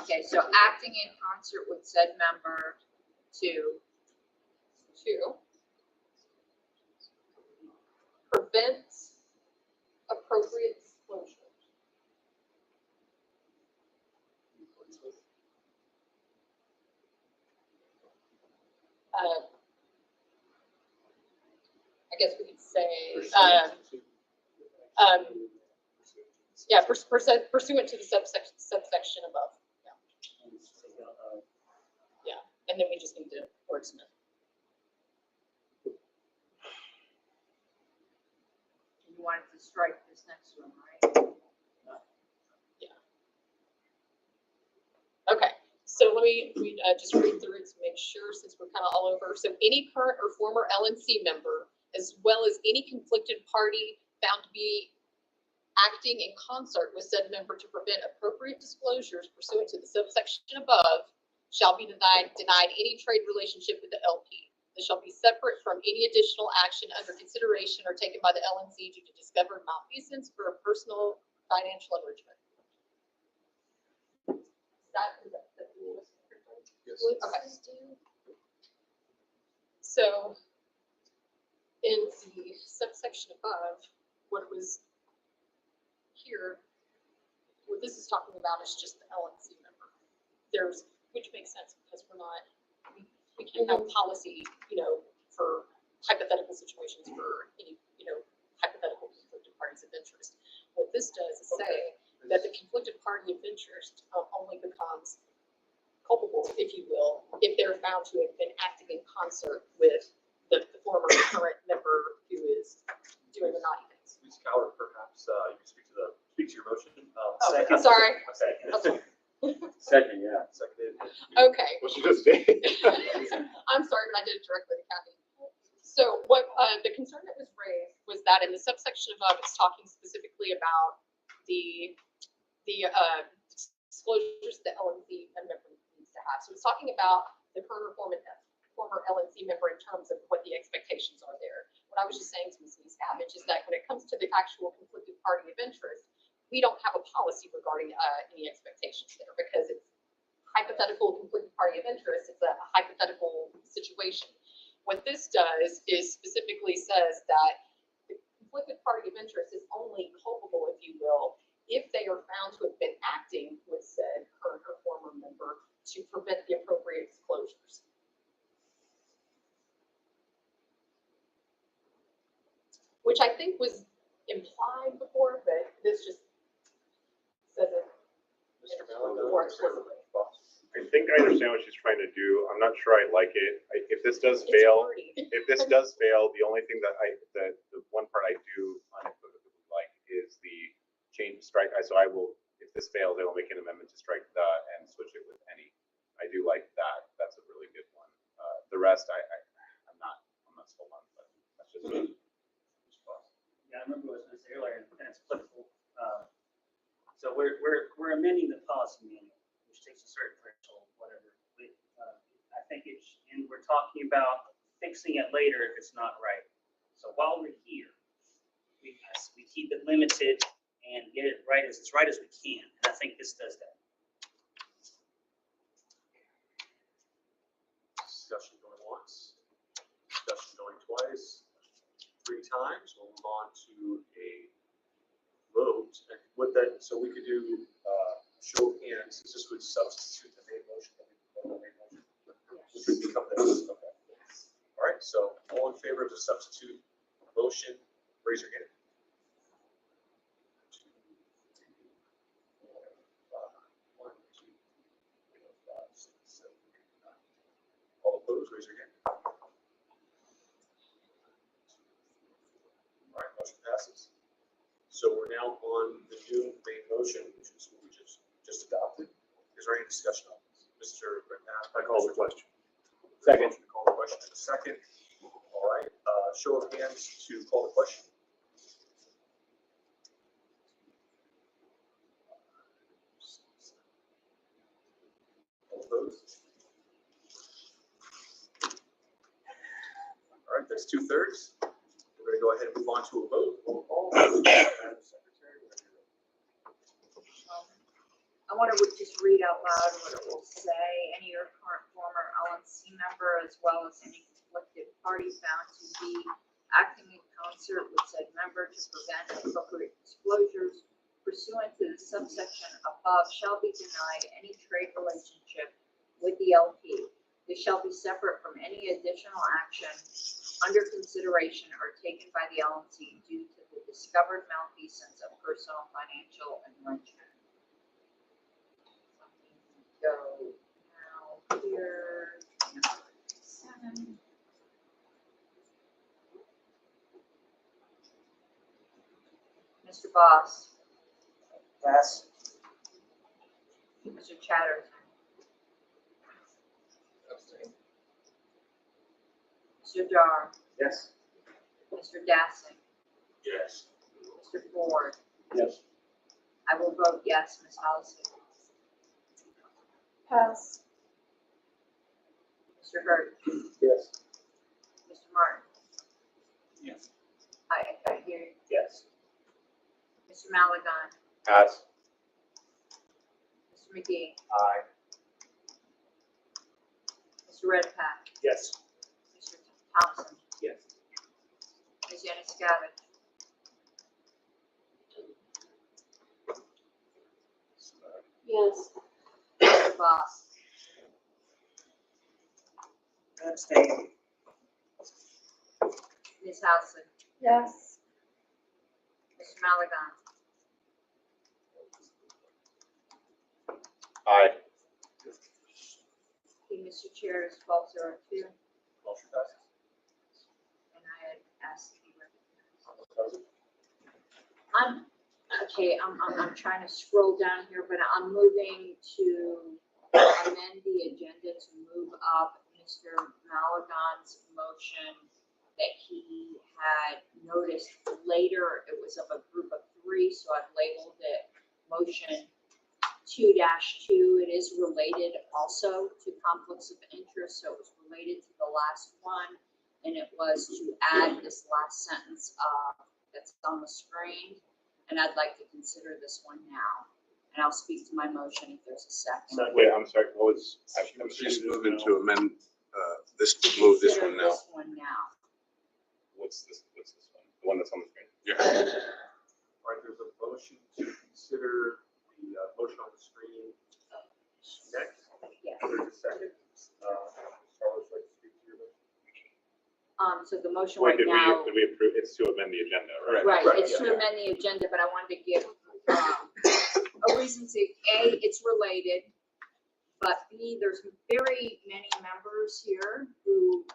Okay, so acting in concert with said member to prevent appropriate disclosure. guess we could say, yeah, pursuant to the subsection above. Yeah, and then we just need to wordsmith. You wanted to strike this next one, right? Okay, so let me just read through it to make sure, since we're kind of all over. So any current or former LNC member, as well as any conflicted party found to be acting in concert with said member to prevent appropriate disclosures pursuant to the subsection above, shall be denied any trade relationship with the LP. This shall be separate from any additional action under consideration or taken by the LNC due to discovered malfeasance for a personal financial enrichment. Yes. Okay. So in the subsection above, what was here, what this is talking about is just the LNC member. Which makes sense because we can't have policy, for hypothetical situations for any, hypothetical conflicted parties of interest. What this does is say that the conflicted party of interest only becomes culpable, if you will, if they're found to have been acting in concert with the former current member who is doing the naughty things. Ms. Coward, perhaps you can speak to your motion. Second. Sorry. Second. Second, yeah. Seconded. Okay. What you just did. I'm sorry, but I did it directly to Kathy. So what the concern that was raised was that in the subsection above, it's talking specifically about the disclosures that LNC member needs to have. So it's talking about the current or former LNC member in terms of what the expectations are there. What I was just saying to Ms. Savage is that when it comes to the actual conflicted party of interest, we don't have a policy regarding any expectations there because it's hypothetical conflicted party of interest. It's a hypothetical situation. What this does is specifically says that the conflicted party of interest is only culpable, if you will, if they are found to have been acting with said current or former member to prevent the appropriate disclosures. Which I think was implied before, but this just says it Mr. Mallon, more explicitly. I think I understand what she's trying to do. I'm not sure I like it. If this does fail, the only thing that the one part I do unequivocally like is the change strike. So I will, if this fails, I will make an amendment to strike the and switch it with any. I do like that. That's a really good one. The rest, I'm not sold on, but that's just me. Yeah, I remember what I was gonna say earlier, and it's applicable. So we're amending the policy manual, which takes a certain threshold, whatever. I think and we're talking about fixing it later if it's not right. So while we're here, we keep it limited and get it right as we can. And I think this does that. Discussion going once, discussion going twice, 3 times. We'll move on to a vote. And with that, so we could do show of hands. This would substitute the main motion. Which would become the okay. All right. So all in favor of the substitute motion, raise your hand. 1, 2, 3, 4, 5, 6, 7, 8, 9. All opposed, raise your hand. All right, motion passes. So we're now on the new main motion, which is what we just adopted. Is there any discussion on this? Mr. I call the question. Second. Call the question in a second. All right, show of hands to call the question. All opposed? All right, that's 2/3. We're gonna go ahead and move on to a vote. Roll call. Madam Secretary, whenever you're ready. I want to just read out loud what it will say. Any or current former LNC member, as well as any conflicted party found to be acting in concert with said member to prevent appropriate disclosures pursuant to the subsection above shall be denied any trade relationship with the LP. This shall be separate from any additional action under consideration or taken by the LNC due to the discovered malfeasance of personal, financial, and monetary. Go now here, number 7. Mr. Boss, Yes. Mr. Chatterton, Abstain. Mr. Dar, Yes. Mr. Dassing, Yes. Mr. Ford. Yes. I will vote yes, Ms. Allison. Pass. Mr. Hurd, Yes. Mr. Martin, Yes. I hear you. Yes. Mr. Malagon, Pass. Mr. McGee, Aye. Mr. Redpath, Yes. Mr. Thompson, Yes. Ms. Yanuskavich, Yes. Mr. Boss, Abstain. Ms. Housing, Yes. Mr. Malagon, Aye. okay, Mr. Chair, is 1202, Motion passes. and I had asked to be recognized. I'm trying to scroll down here, but I'm moving to amend the agenda to move up Mr. Malagon's motion that he had noticed later. It was of a group of 3, so I've labeled it motion 2-2. It is related also to conflicts of interest, so it was related to the last one. And it was to add this last sentence that's on the screen. And I'd like to consider this one now. And I'll speak to my motion if there's a second. Wait, I'm sorry, what was? She's moving to amend, move this one Consider now. This one now. What's this one? The one that's on the screen? Yeah. All right, there's a motion to consider the motion on the screen next. Yeah. There's a second. Charles, like to speak to your motion? So the motion Wait, right now. did we approve, it's to amend the agenda, right? Right, Right, it's to yeah. amend the agenda, but I wanted to give a reason to, A, it's related, but B, there's very many members here who,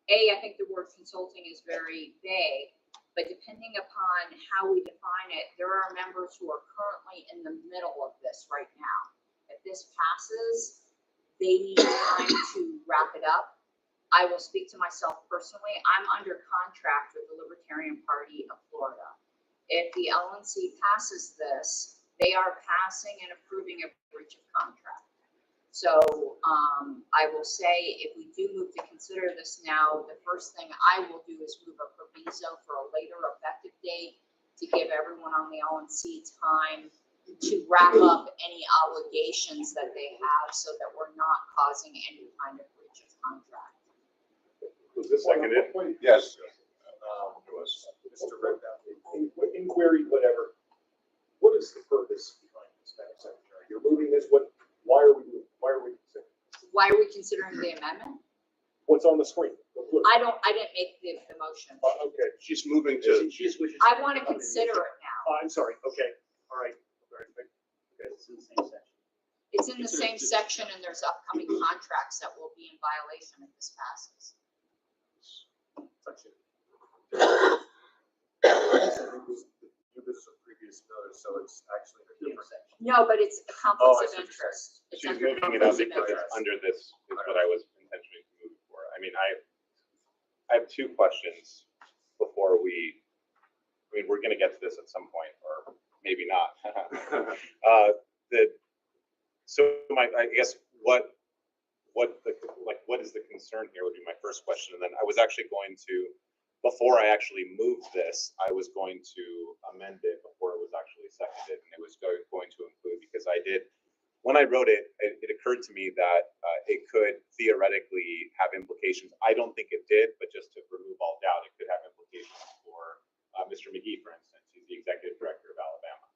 A, I think the word consulting is very vague, but depending upon how we define it, there are members who are currently in the middle of this right now. If this passes, they need time to wrap it up. I will speak to myself personally. I'm under contract with the Libertarian Party of Florida. If the LNC passes this, they are passing and approving a breach of contract. So I will say, if we do move to consider this now, the first thing I will do is move a proviso for a later effective date to give everyone on the LNC time to wrap up any obligations that they have so that we're not causing any kind of breach of contract. Was this seconded? Yes. It was Mr. Redpath. Inquiry, whatever. What is the purpose behind this, Madam Secretary? You're moving this, why are we considering? Why are we considering the amendment? What's on the screen? I didn't make the motion. Okay, She's moving to, I want to consider it now. I'm sorry, okay, all right. It's in the same section. It's in the same section and there's upcoming contracts that will be in violation if this passes. This is a previous notice, so it's actually a different section. No, but it's a Oh, I conflict see of what you're interest. It's She's under moving it up conflicts of because interest. it's under this, is what I was intentionally moving for. I mean, I have 2 questions before we're gonna get to this at some point, or maybe not. I guess, what is the concern here would be my first question. And then I was actually going to, before I actually moved this, I was going to amend it before it was actually seconded. And it was going to include, because when I wrote it, it occurred to me that it could theoretically have implications. I don't think it did, but just to remove all doubt, it could have implications for Mr. McGee, for instance. He's the executive director of Alabama.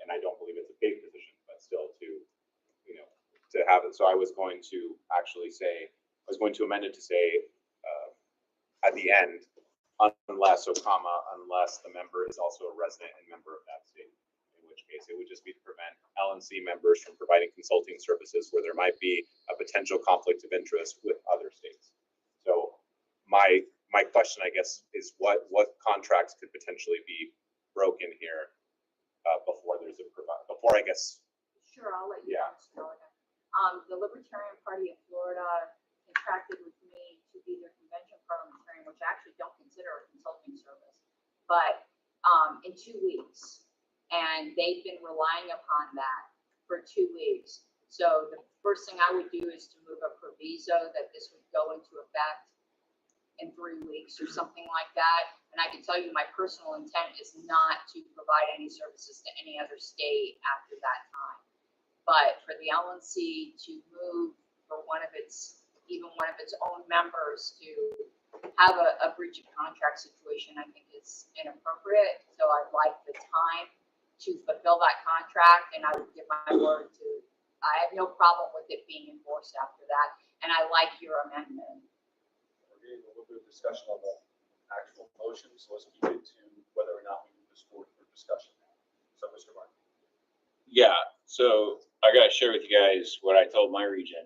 And I don't believe it's a paid position, but still to have it. So I was going to actually say, I was going to amend it to say, at at the end, unless the member is also a resident and member of that state. In which case, it would just be to prevent LNC members from providing consulting services where there might be a potential conflict of interest with other states. So my question, I guess, is what contracts could potentially be broken here before I guess. Sure, I'll let you. Yeah. know, Mr. Milligan. The Libertarian Party of Florida contracted with me to be their convention parliamentarian, which I actually don't consider a consulting service, but in 2 weeks. And they've been relying upon that for 2 weeks. So the first thing I would do is to move a proviso that this would go into effect in 3 weeks or something like that. And I can tell you my personal intent is not to provide any services to any other state after that time. But for the LNC to move for even one of its own members to have a breach of contract situation, I think is inappropriate. So I'd like the time to fulfill that contract, and I would give my word to, I have no problem with it being enforced after that. And I like your amendment. We're getting a little bit of discussion on the actual motion, so let's keep it to whether or not we move this forward for discussion. So, Mr. Martin. Yeah, so I gotta share with you guys what I told my region.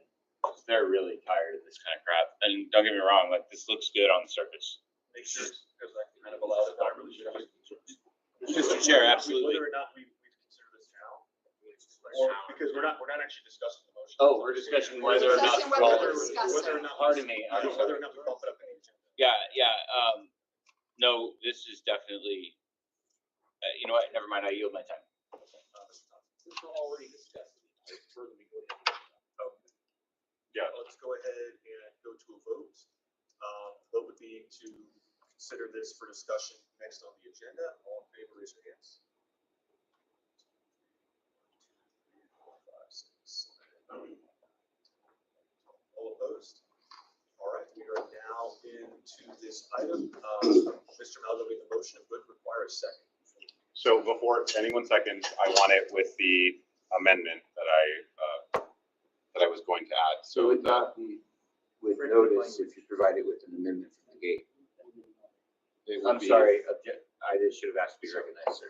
They're really tired of this kind of crap. And don't get me wrong, like this looks good on the surface. Make sure, because I kind of allowed it, not really sure. Mr. Chair, absolutely. Whether or not we consider this now, or because we're not actually discussing the motion. Oh, we're discussing whether or not. Discussing whether we're discussing. Whether or not. Pardon me. Whether or not we bump it up in the agenda. Yeah. No, this is definitely, you know what, never mind, I yield my time. Since we're already discussing it, I prefer that we go ahead. Okay. Yeah. Let's go ahead and go to a vote. Vote would be to consider this for discussion next on the agenda. All in favor, raise your hands. 2, 3, 4, 5, 6, 7. All opposed? All right, we are now into this item. Mr. Mallory, the motion would require a second. So before anyone seconds, I want it with the amendment that I was going to add. So So with that, with notice, if you provide it with an amendment from the gate. it would I'm be- sorry, I just should have asked to be recognized, sir.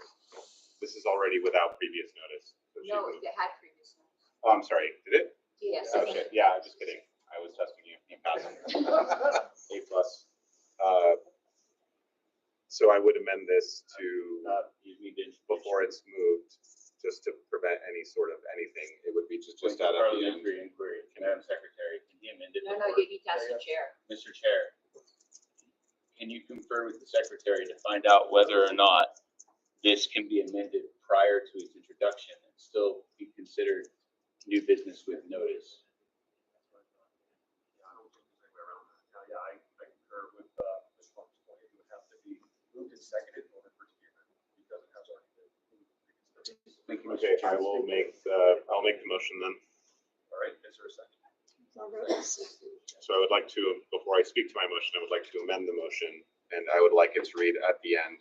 This is already without previous notice. So she No, moved- it had previous ones. Oh, I'm sorry. Did it? Yes. Oh, shit. Yeah, I'm just kidding. I was testing you. You passed. A plus. So I would amend this to, You need to. before it's moved, just to prevent any sort of anything. It would be just add at the end. Parliamentary inquiry, Madam Secretary, can he amend it? No, before- you need to ask the chair. Mr. Chair, can you confer with the secretary to find out whether or not this can be amended prior to its introduction and still be considered new business with notice? Yeah, I don't think there's any way around that. Now, yeah, I concur with Ms. Plump's point. It would have to be moved and seconded in order for it to be amended because it has already been moved. Thank you, Mr. Okay, Chair. I'll make the motion then. All right, is there a second? So I would like to, before I speak to my motion, I would like to amend the motion, and I would like it to read at the end.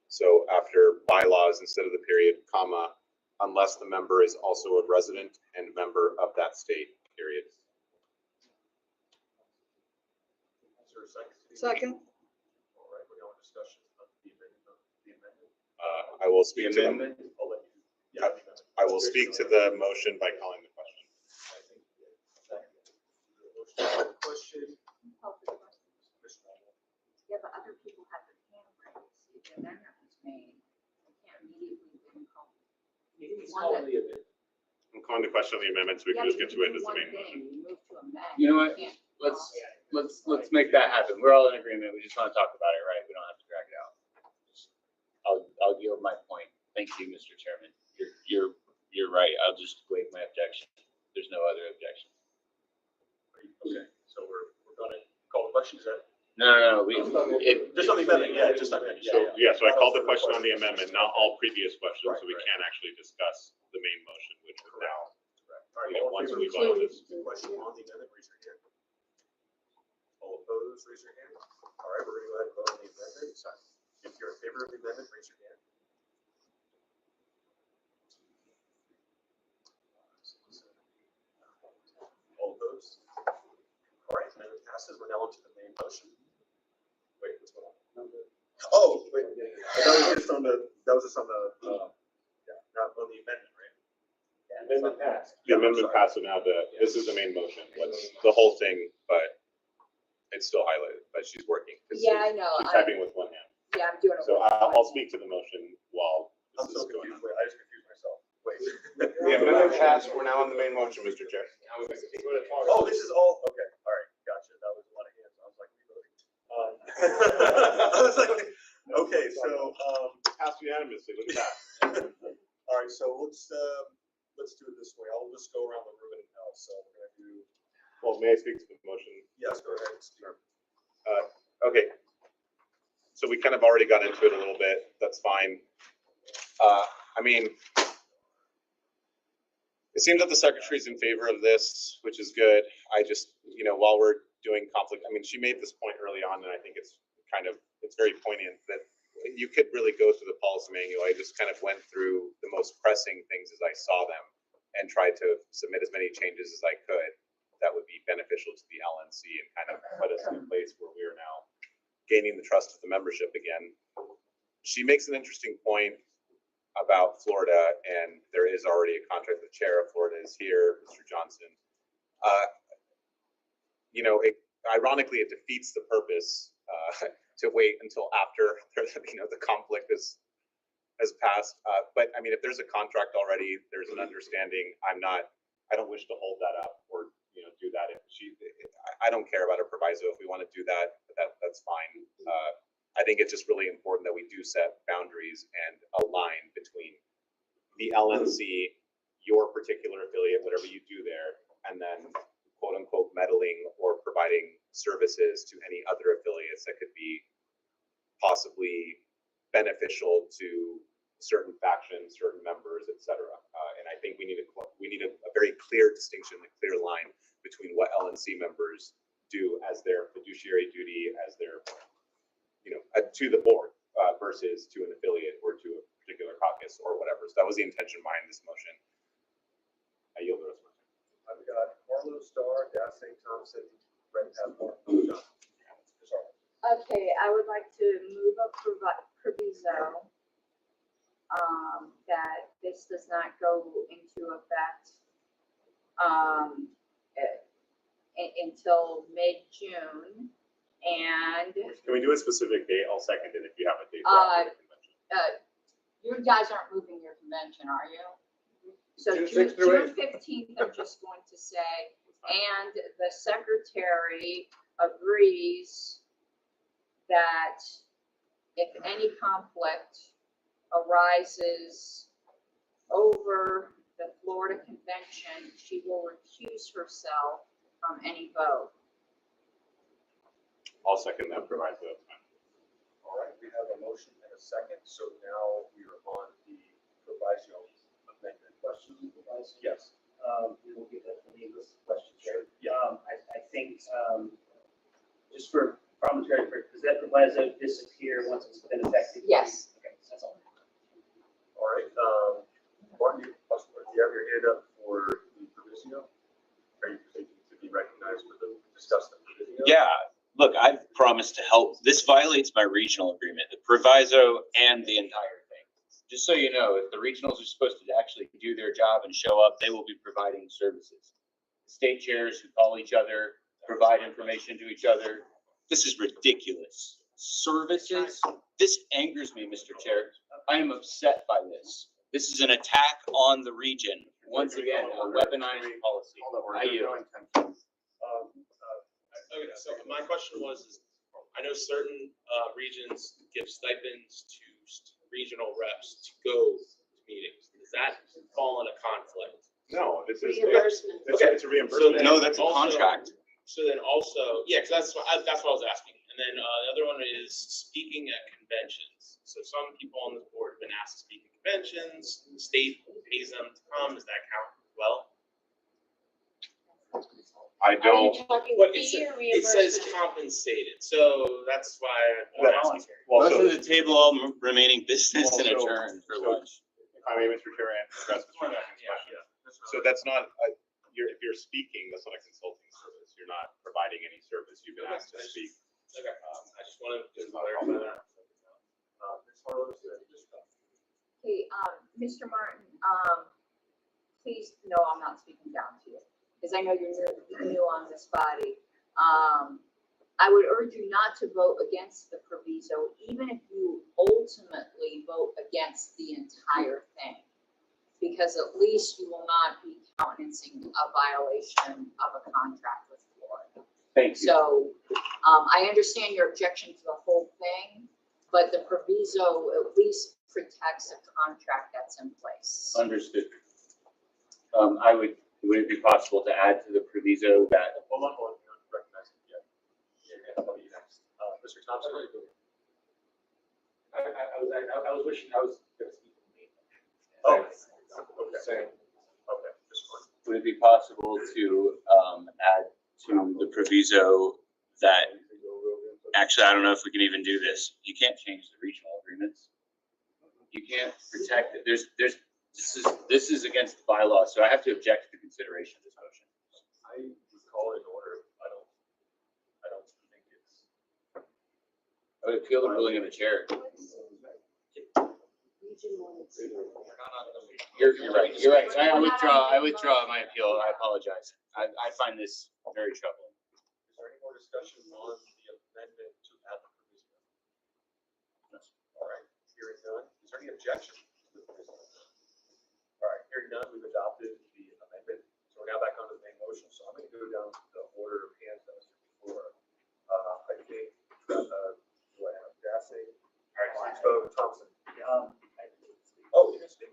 So after bylaws, instead of the period, comma, unless the member is also a resident and member of that state, period. Is there a second? Second. All right, we're now in discussion of the amendment. I will speak to them. I'll let you. Yeah, the amendment. I will speak to the motion by calling the question. I think, second. Question. Call for the question. Mr. Mallory. Yeah, but other people have their hand raised. If the amendment was made, I can't immediately then call. He's calling the event. I'm calling the question on the amendment so we Yeah, can just but get you to it do as the one main thing, motion. You move to amend. You know what? can't Let's make that happen. We're all in agreement. We just want to talk about it, right? We don't have to drag it out. I'll yield my point. Thank you, Mr. Chairman. You're right. I'll just waive my objection. There's no other objection. Okay, so we're gonna call the question, is that? No. Just on the amendment, yeah, just on the amendment. So I called the question on the amendment, not all previous questions, so we Right. can't actually discuss the main motion, which is now. All right, Yeah, all in once favor we of vote the this. question on the amendment, raise your hand. All opposed, raise your hand. All right, we're gonna go ahead and vote on the amendment. So if you're in favor of the amendment, raise your hand. All opposed? All right, amendment passes. We're now on to the main motion, which That was just on the, yeah, not on the amendment, right? Amendment passed. The amendment passed, so now this is the main motion, what's the whole thing, but it's still highlighted, but she's working. 'Cause Yeah, I know. She's typing with one hand. Yeah, I'm doing it. So with I'll one speak to the motion while I'm this so is going confused, on. wait, I just confused myself, wait. The amendment passed, we're now on the main motion, Mr. Chair. Oh, this is all, okay, all right, gotcha, that was a lot of hands, I was like, reloading. I was like, okay, so, Passed unanimously, look at that. all right, so let's do it this way, I'll just go around the room and else, so we're gonna do, Well, may I speak to the motion? yes, go ahead. Sure. Okay. So we kind of already got into it a little bit, that's fine. I mean, it seems that the secretary's in favor of this, which is good. I just, while we're doing conflict, I mean, she made this point early on, and I think it's very poignant that you could really go through the policy manual. I just kind of went through the most pressing things as I saw them and tried to submit as many changes as I could that would be beneficial to the LNC and kind of put us in a place where we are now gaining the trust of the membership again. She makes an interesting point about Florida, and there is already a contract. The chair of Florida is here, Mr. Johnson. Ironically, it defeats the purpose to wait until after the conflict has passed. But I mean, if there's a contract already, there's an understanding. I don't wish to hold that up or do that. I don't care about a proviso. If we want to do that, that's fine. I think it's just really important that we do set boundaries and a line between the LNC, your particular affiliate, whatever you do there, and then quote unquote meddling or providing services to any other affiliates that could be possibly beneficial to certain factions, certain members, etc. And I think we need a very clear distinction, a clear line between what LNC members do as their fiduciary duty, as their, to the board versus to an affiliate or to a particular caucus or whatever. So that was the intention behind this motion. I yield the rest of my time. I've got Carlos Starr, Daphne Thompson, Brent Padmore. Okay, I would like to move a proviso that this does not go into effect until mid-June, and Can we do a specific date? I'll second it if you have a date. after the convention. you guys aren't moving your convention, are you? So June June 6th through 8th. 15th, I'm just going to say, and the secretary agrees that if any conflict arises over the Florida convention, she will recuse herself from any vote. I'll second that proviso. All right, we have a motion and a second, so now we are on the proviso amendment question. Yes. We will get that from the list of questions. Sure. I think, just for parliamentary, does that proviso disappear once it's been effective? Yes. Okay, that's all. All right, Martin, do you have your hand up for the proviso? Are you seeking to be recognized for the discuss the proviso? Yeah, look, I've promised to help. This violates my regional agreement, the proviso and the entire thing. Just so you know, if the regionals are supposed to actually do their job and show up, they will be providing services. State chairs who call each other, provide information to each other. This is ridiculous. Services? This angers me, Mr. Chair. I am upset by this. This is an attack on the region. Once again, a weaponized policy. I yield. Okay, so my question was, I know certain regions give stipends to regional reps to go to meetings. Does that fall in a conflict? No, this is. Reimbursement. It's a reimbursement. No, that's a contract. So then also, yeah, because that's what I was asking. And then the other one is speaking at conventions. So some people on the board have been asked to speak at conventions. The state pays them to come. Does that count as well? I Are you don't. talking What fee or it says reimbursement? compensated. So that's why I'm asking. Well, Motion so, to the table all remaining business and Also- adjourn for so- lunch. if I may, Mr. Chair, and address Mr. Jackson's question. So that's not, if you're speaking, that's not a consulting service. You're not providing any service. You've been asked to speak. Okay, I just wanted to It's not a clarify problem. that. Ms. Harlow, please, no, I'm not speaking down to you, because I know you're new on this body. I would urge you not to vote against the proviso, even if you ultimately vote against the entire thing. Because at least you will not be countenancing a violation of a contract with Florida. Thank you. So, I understand your objection to the whole thing, but the proviso at least protects a contract that's in place. Understood. Would it be possible to add to the proviso that? Hold on, you don't recognize it yet. Yeah, I'll be next. Mr. Thompson? I was wishing I was gonna speak for me. Oh, okay. Okay, just one. Would it be possible to add to the proviso that, actually, I don't know if we can even do this. You can't change the regional agreements. You can't protect it. This is against the bylaw, so I have to object to the consideration of this motion. I would call it in order. I don't think it's. I would appeal the ruling of the chair. You're right. You're right. I withdraw my appeal. I apologize. I find this very troubling. Is there any more discussion on the amendment to add the proviso? All right, hearing none. Is there any objection to the proviso? All right, hearing none, we've adopted the amendment. So we're now back on to the main motion. So I'm going to go down the order of hands that was before. I think, do I have Jassy? All right, let's go to Thompson. Oh, yes, Doug.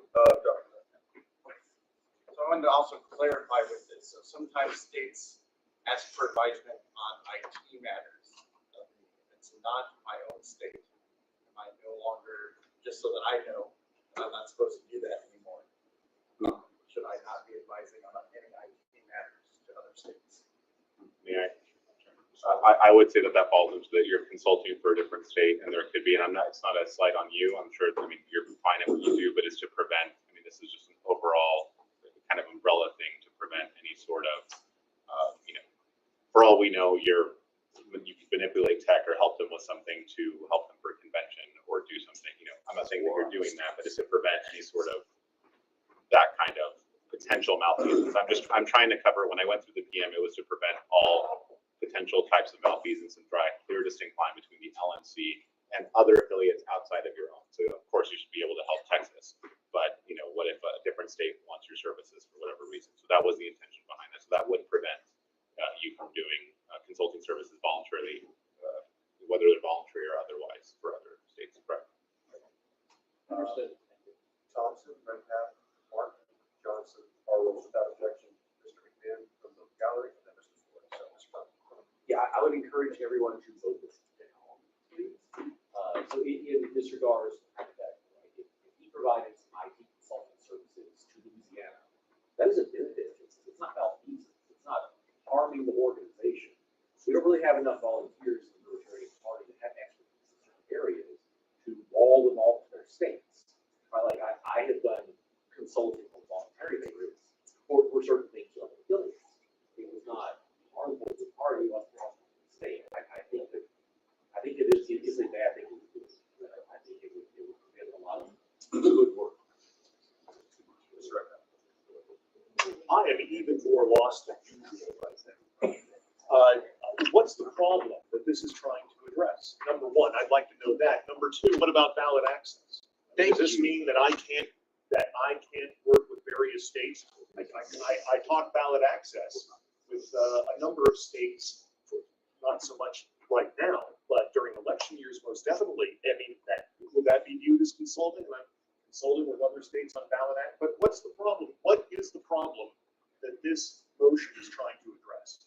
So I wanted to also clarify with this. So sometimes states ask for advisement on IT matters. If it's not my own state, am I no longer, just so that I know, I'm not supposed to do that anymore? Should I not be advising on any IT matters to other states? I would say that falls into that you're consulting for a different state, and there could be, and it's not a slight on you. I'm sure, you're fine at what you do, but it's to prevent, this is just an overall kind of umbrella thing to prevent any sort of, for all we know, you can manipulate tech or help them with something to help them for a convention or do something, I'm not saying that you're doing that, but it's to prevent any sort of that kind of potential malfeasance. I'm trying to cover, when I went through the PM, it was to prevent all potential types of malfeasance and draw a clear distinct line between the LNC and other affiliates outside of your own. So of course you should be able to help Texas, but what if a different state wants your services for whatever reason? So that was the intention behind that. So that would prevent you from doing consulting services voluntarily, whether they're voluntary or otherwise for other states. Correct. Understood. Thompson, Redpath, Mark, Johnson, Harlow, without objection. Mr. McMahon from the gallery, and then Mr. Ford. So, Mr. Brown. Yeah, I would encourage everyone to vote this down, please. So in this regards, if he provided some IT consulting services to Louisiana, that is a benefit. It's not malfeasance. It's not harming the organization. We don't really have enough volunteers in the military party that have expertise in certain areas to wall them off to their states. Right? Like I have done consulting on voluntary areas for certain things like affiliates. It was not harmful to the party, it was harmful to the state. I think it is a bad thing to do. I think it would prevent a lot of good work. Mr. Redpath. I am even more lost than usual right now. What's the problem that this is trying to address? Number one, I'd like to know that. Number two, what about ballot access? Does this mean that I can't work with various states? I talk ballot access with a number of states, not so much right now, but during election years, most definitely. Would that be viewed as consulting? I'm consulting with other states on ballot access. But what's the problem? What is the problem that this motion is trying to address?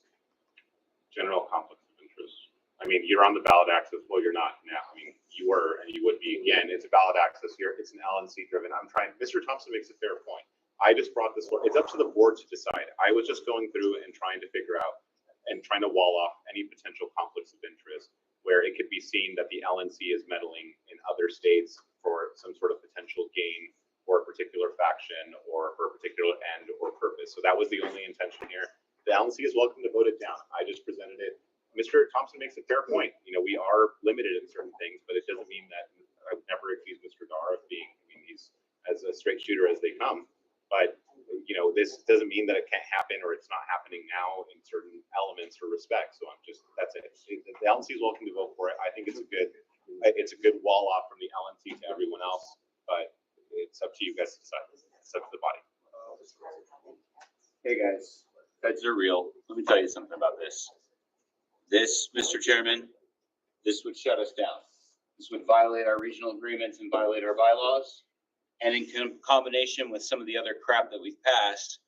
General conflicts of interest. You're on the ballot access. Well, you're not now. You were, and you would be again. It's a ballot access here. It's an LNC driven. Mr. Thompson makes a fair point. I just brought this one. It's up to the board to decide. I was just going through and trying to figure out and trying to wall off any potential conflicts of interest where it could be seen that the LNC is meddling in other states for some sort of potential gain for a particular faction or for a particular end or purpose. So that was the only intention here. The LNC is welcome to vote it down. I just presented it. Mr. Thompson makes a fair point. We are limited in certain things, but it doesn't mean that I would never accuse Mr. Dar of being, he's as a straight shooter as they come. But, this doesn't mean that it can't happen or it's not happening now in certain elements or respects. So that's it. The LNC is welcome to vote for it. I think it's a good wall off from the LNC to everyone else, but it's up to you guys to decide. It's up to the body. Hey guys, feds are real. Let me tell you something about this. This, Mr. Chairman, this would shut us down. This would violate our regional agreements and violate our bylaws. And in combination with some of the other crap that we've passed,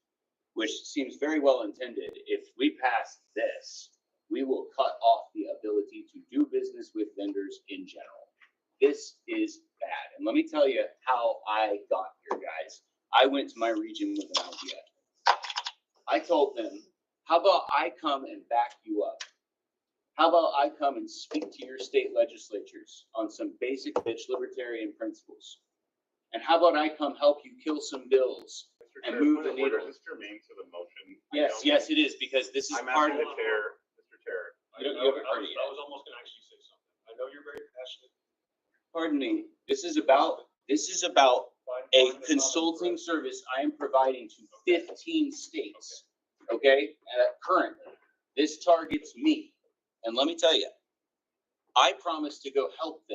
which seems very well intended, if we pass this, we will cut off the ability to do business with vendors in general. This is bad. And let me tell you how I got here, guys. I went to my region with an idea. I told them, how about I come and back you up? How about I come and speak to your state legislatures on some basic bitch libertarian principles? And how about I come help you kill some bills and move the needle? Is this germane to the motion? Yes, it is, because this is I'm part asking of the chair, Mr. Chair. You haven't heard it yet. I was almost gonna actually say something. I know you're very passionate. Pardon me, this is about a consulting service I am providing to 15 states, okay? Currently, this targets me. And let me tell you, I promise to go help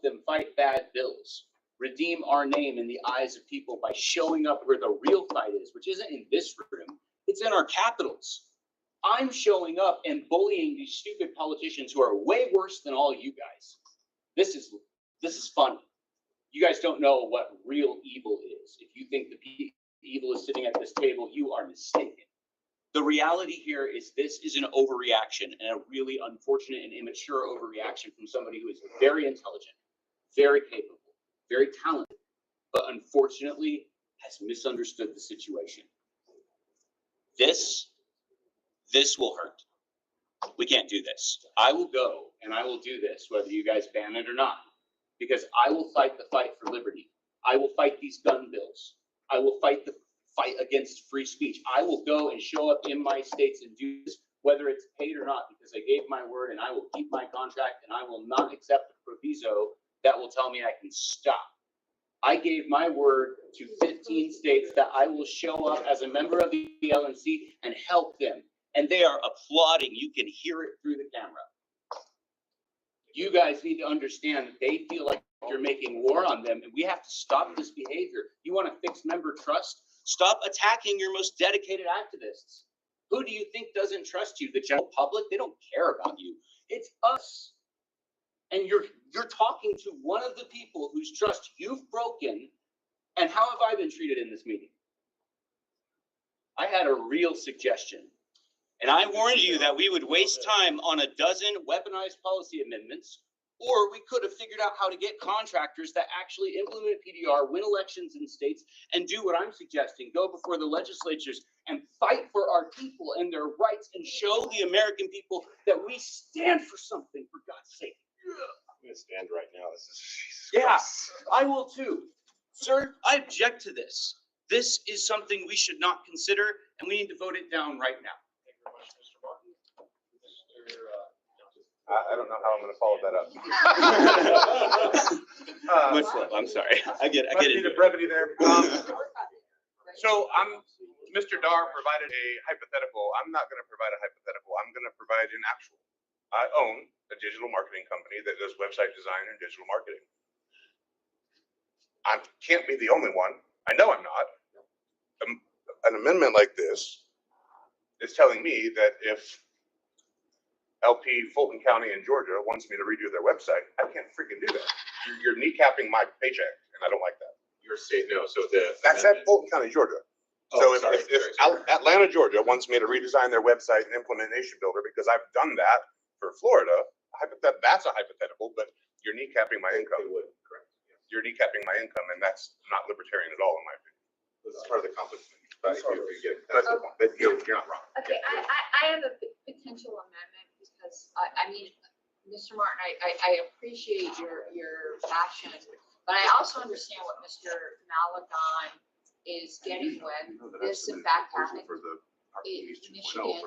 them fight bad bills, redeem our name in the eyes of people by showing up where the real fight is, which isn't in this room, it's in our capitals. I'm showing up and bullying these stupid politicians who are way worse than all you guys. This is funny. You guys don't know what real evil is. If you think the evil is sitting at this table, you are mistaken. The reality here is this is an overreaction, and a really unfortunate and immature overreaction from somebody who is very intelligent, very capable, very talented, but unfortunately has misunderstood the situation. This will hurt. We can't do this. I will go and I will do this, whether you guys ban it or not, because I will fight the fight for liberty. I will fight these gun bills. I will fight the fight against free speech. I will go and show up in my states and do this, whether it's paid or not, because I gave my word and I will keep my contract and I will not accept a proviso that will tell me I can stop. I gave my word to 15 states that I will show up as a member of the LNC and help them. And they are applauding. You can hear it through the camera. You guys need to understand that they feel like you're making war on them, and we have to stop this behavior. You want to fix member trust? Stop attacking your most dedicated activists. Who do you think doesn't trust you? The general public? They don't care about you. It's us. And you're talking to one of the people whose trust you've broken. And how have I been treated in this meeting? I had a real suggestion. And I warned you that we would waste time on a dozen weaponized policy amendments, or we could have figured out how to get contractors that actually implement PDR, win elections in states, and do what I'm suggesting, go before the legislatures and fight for our people and their rights and show the American people that we stand for something, for God's sake. I'm gonna stand right now. This is Jesus Yeah, Christ. I will too. Sir, I object to this. This is something we should not consider, and we need to vote it down right now. Thank you very much, Mr. Martin. Mr. Johnson. I don't know how I'm gonna follow that up. Much love, I'm sorry. I get Must be it. the brevity there. So Mr. Dar provided a hypothetical. I'm not gonna provide a hypothetical. I'm gonna provide an actual. I own a digital marketing company that does website design and digital marketing. I can't be the only one. I know I'm not. An amendment like this is telling me that if LP Fulton County in Georgia wants me to redo their website, I can't freaking do that. You're kneecapping my paycheck, and I don't like that. Your state, no. So that's at Fulton County, Georgia. So if Atlanta, Georgia wants me to redesign their website and implement Nation Builder because I've done that for Florida, that's a hypothetical, but you're kneecapping my income. Correct. You're kneecapping my income, and that's not libertarian at all, in my opinion. This is part of the conflict. That's the point. But you're not wrong. Okay, I have a potential amendment because I mean, Mr. Martin, I appreciate your passion, but I also understand what Mr. Malagon is getting with this in fact happened in Michigan,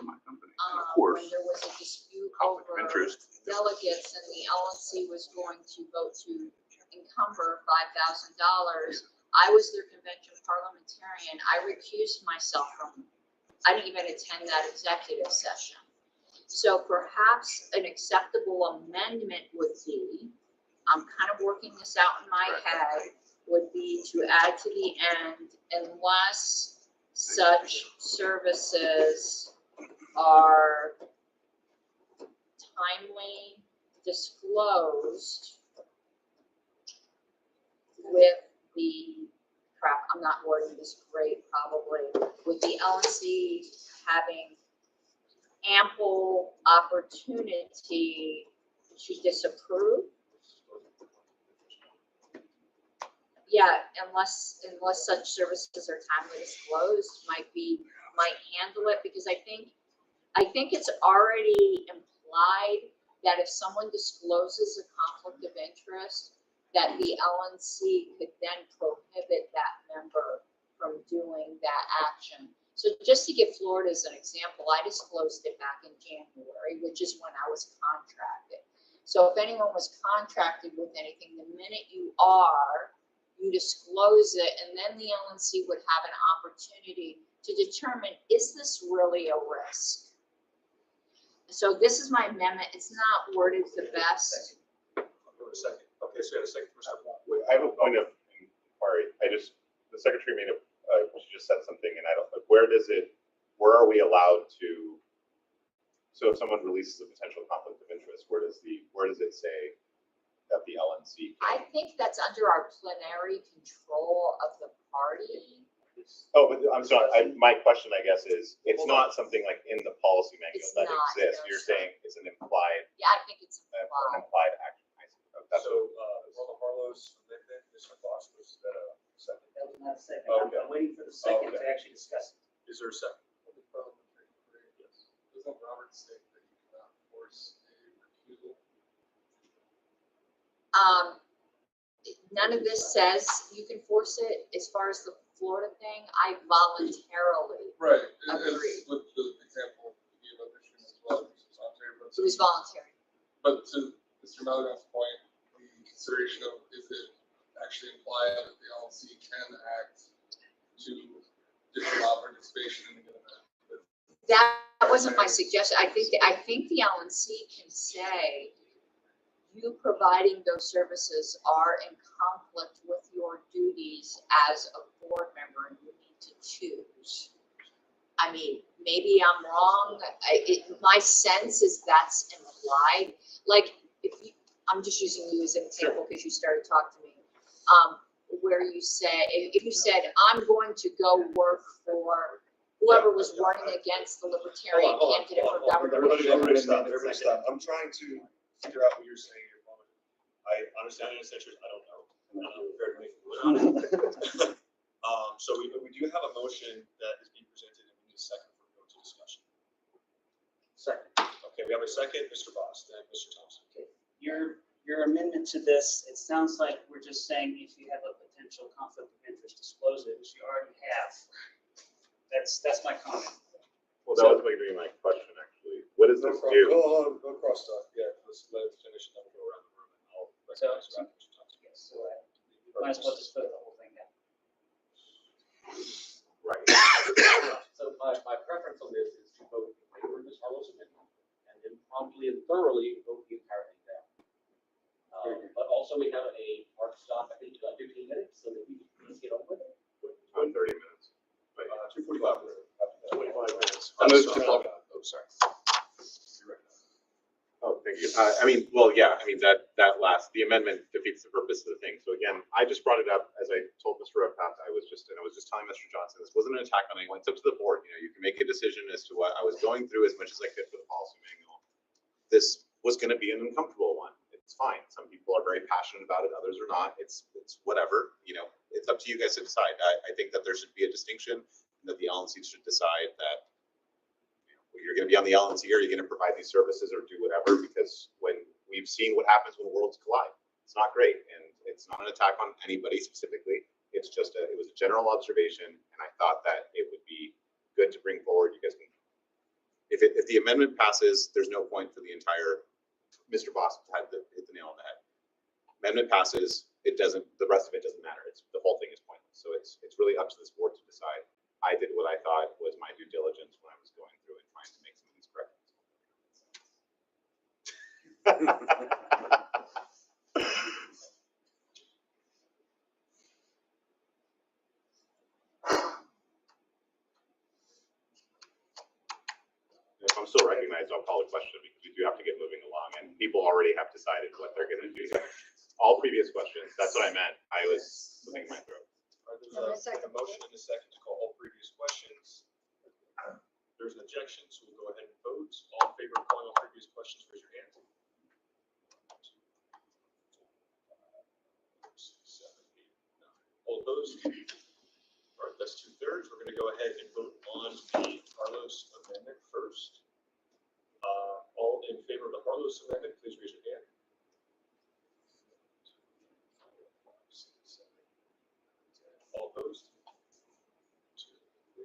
when there was a dispute over delegates and the LNC was going to vote to encumber $5,000 I was their convention parliamentarian. I recused myself from, I didn't even attend that executive session. So perhaps an acceptable amendment would be, I'm kind of working this out in my head, would be to add to the end, unless such services are timely disclosed with the, crap, I'm not wording this great probably, with the LNC having ample opportunity to disapprove. Yeah, unless such services are timely disclosed, might handle it, because I think it's already implied that if someone discloses a conflict of interest, that the LNC could then prohibit that member from doing that action. So just to give Florida as an example, I disclosed it back in January, which is when I was contracted. So if anyone was contracted with anything, the minute you disclose it, and then the LNC would have an opportunity to determine, is this really a risk? So this is my amendment. It's not worded the best. I'll go in a second. Okay, so you had a second, Mr. Wait, I have a point of inquiry. The secretary made she just said something, and I don't, like, where are we allowed to, so if someone releases a potential conflict of interest, where does it say that the LNC? I think that's under our plenary control of the party. Oh, but I'm sorry, my question, I guess, is, it's not something like in the policy manual It's that not, exists. no, You're sir. saying it's an implied, Yeah, I think it's an implied. implied action. That's So, Alderman Harlow's amendment, Mr. Fox, was that a second? That was not a second. Okay. I'm waiting for the second to Okay. actually discuss it. Is there a second? Yes. Doesn't Robert state that you cannot force a recusal? None of this says you can force it. As far as the Florida thing, I voluntarily, Right, Agreed. it's with the example you gave of Michigan as well, which was voluntary, but. it was voluntary. But to Mr. Maligon's point, the consideration of, is it actually implied that the LLC can act to disallow participation in an event? That wasn't my suggestion. I think the LNC can say, you providing those services are in conflict with your duties as a board member, and you need to choose. I mean, maybe I'm wrong. My sense is that's implied. Like, I'm just using you as an example because you started talking to me. Where you say, if you said, I'm going to go work for whoever was running against the libertarian candidate for governor. Everybody stop. I'm trying to figure out what you're saying here. I understand your interest. I don't know. I'm not prepared to make a ruling on it. So we do have a motion that is being presented, and we need a second for go to discussion. Second. Okay, we have a second, Mr. Boss, then Mr. Thompson. Your amendment to this, it sounds like we're just saying if you have a potential conflict of interest, disclose it, which you already have. That's my comment. Well, that was going to be my question, actually. What does this do? No cross talk. Yeah, let's let it finish, and then we'll go around the room, and I'll recognize you after Mr. Thompson. Yes, so might as well just put the whole thing down. Right. So my preference on this is to vote in favor of Ms. Harlow's amendment, and then promptly and thoroughly vote the entire thing down. But also we have a hard stop, I think, about 15 minutes, so that we can please get on with it. 30 minutes. 2:45. 25 minutes. I moved to close. Oh, sorry. You're right. Oh, thank you. The amendment defeats the purpose of the thing. So again, I just brought it up as I told Mr. Redpath, I was just telling Mr. Johnson, this wasn't an attack on anyone. It's up to the board. You can make a decision as to what I was going through as much as I could for the policy manual. This was going to be an uncomfortable one. It's fine. Some people are very passionate about it. Others are not. It's whatever, it's up to you guys to decide. I think that there should be a distinction, and that the LNC should decide that you're going to be on the LNC, or you're going to provide these services or do whatever, because when we've seen what happens when worlds collide, it's not great. And it's not an attack on anybody specifically. It's just it was a general observation. And I thought that it would be good to bring forward. You guys can, if the amendment passes, there's no point for the entire, Mr. Boss had hit the nail on the head. Amendment passes, the rest of it doesn't matter. The whole thing is pointless. So it's really up to this board to decide. I did what I thought was my due diligence when I was going through and trying to make some of these corrections. If I'm still recognized, I'll call a question because we do have to get moving along and people already have decided what they're gonna do. All previous questions, that's what I meant. I was looking at my throat. All right, there's a motion and a second to call all previous questions. There's an objection, so we'll go ahead and vote. All in favor of calling all previous questions, raise your hand. 2, 5, 6, 7, 8, 9. All opposed? All right, that's 2/3. We're gonna go ahead and vote on the Carlos amendment first. All in favor of the Carlos amendment, please raise your hand. 6, 7, 8, 10. All opposed? 2, 3.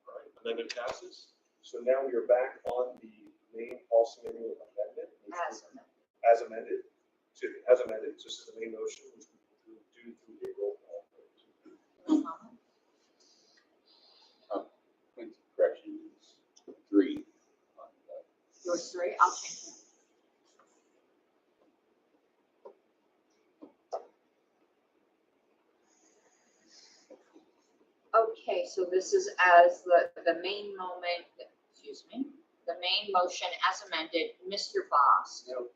All right, amendment passes. So now we are back on the main policy manual amendment. As amended. Excuse me, as amended. This is the main motion, which we will do through a roll call vote. Corrections, 3. Yours 3, I'll change it. Okay, so this is as the main moment, excuse me, the main motion as amended, Mr. Boss. No.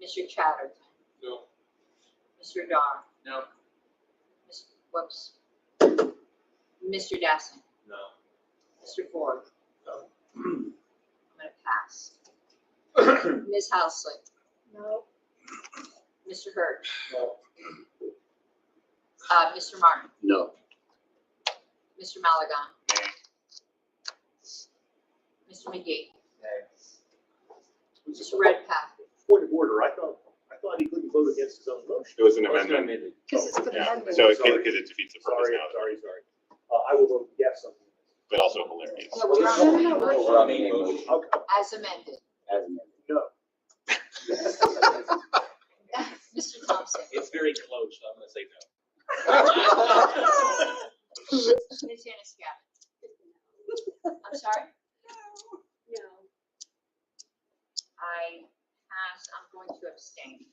Mr. Chatterton, No. Mr. Dar, No. whoops. Mr. Dassin, No. Mr. Ford. No. I'm gonna pass. Ms. Housley. No. Mr. Hurd. No. Mr. Martin. No. Mr. Malagon. Mr. McGee. Mr. Redpath. Point of order, I thought he couldn't vote against his own motion. It was an amendment. Because it's for the Yeah, amendment. so Sorry. because it defeats the purpose Sorry, now, sorry. I will vote yes on this. but also hilarious. No, we're No, no, no, on we're- We're on the motion. Okay, as amended. As amended. no. Mr. Thompson. It's very close, so I'm gonna say no. Ms. Yaniscap. I'm sorry? No. I pass, I'm going to abstain.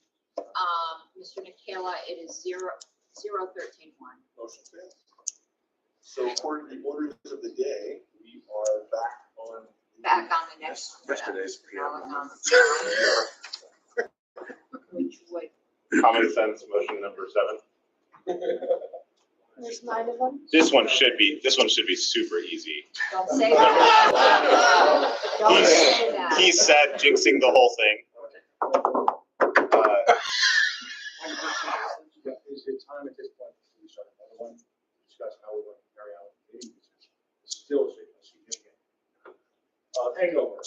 Mr. Nikela, it is 0-13-1. Motion fails. So according to the orders of the day, we are Back on the next. Yesterday's Malagon, which would, Common sense motion number 7. There's 9 of them. This one should be super easy. don't say that. Don't say that. He said jinxing the whole thing. Is it time at this point to start another one, discuss how we're going to carry out the meeting? It's still significant. Hangover.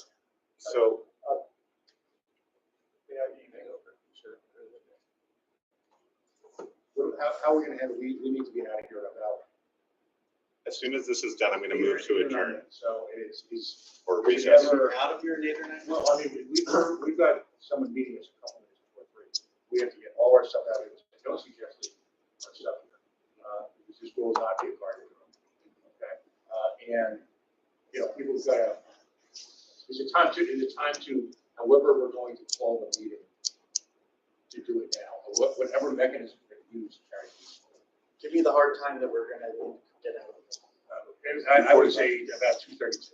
So May I be hangover? Sure. How are we gonna handle, we need to get out of here about. as soon as this is done, I'm gonna move to adjourn So it's, or recess. Out of your neighbor now? well, I mean, we've got someone meeting us a couple minutes before 3. We have to get all our stuff out of it. Don't suggest leaving our stuff here, because this will not be a guarded room. Okay? And, you know, people's gotta, is it time to, however we're going to call the meeting, to do it now, or whatever mechanism we're gonna use to carry this forward. Give me the hard time that we're gonna get out of it. I would say about 2:32.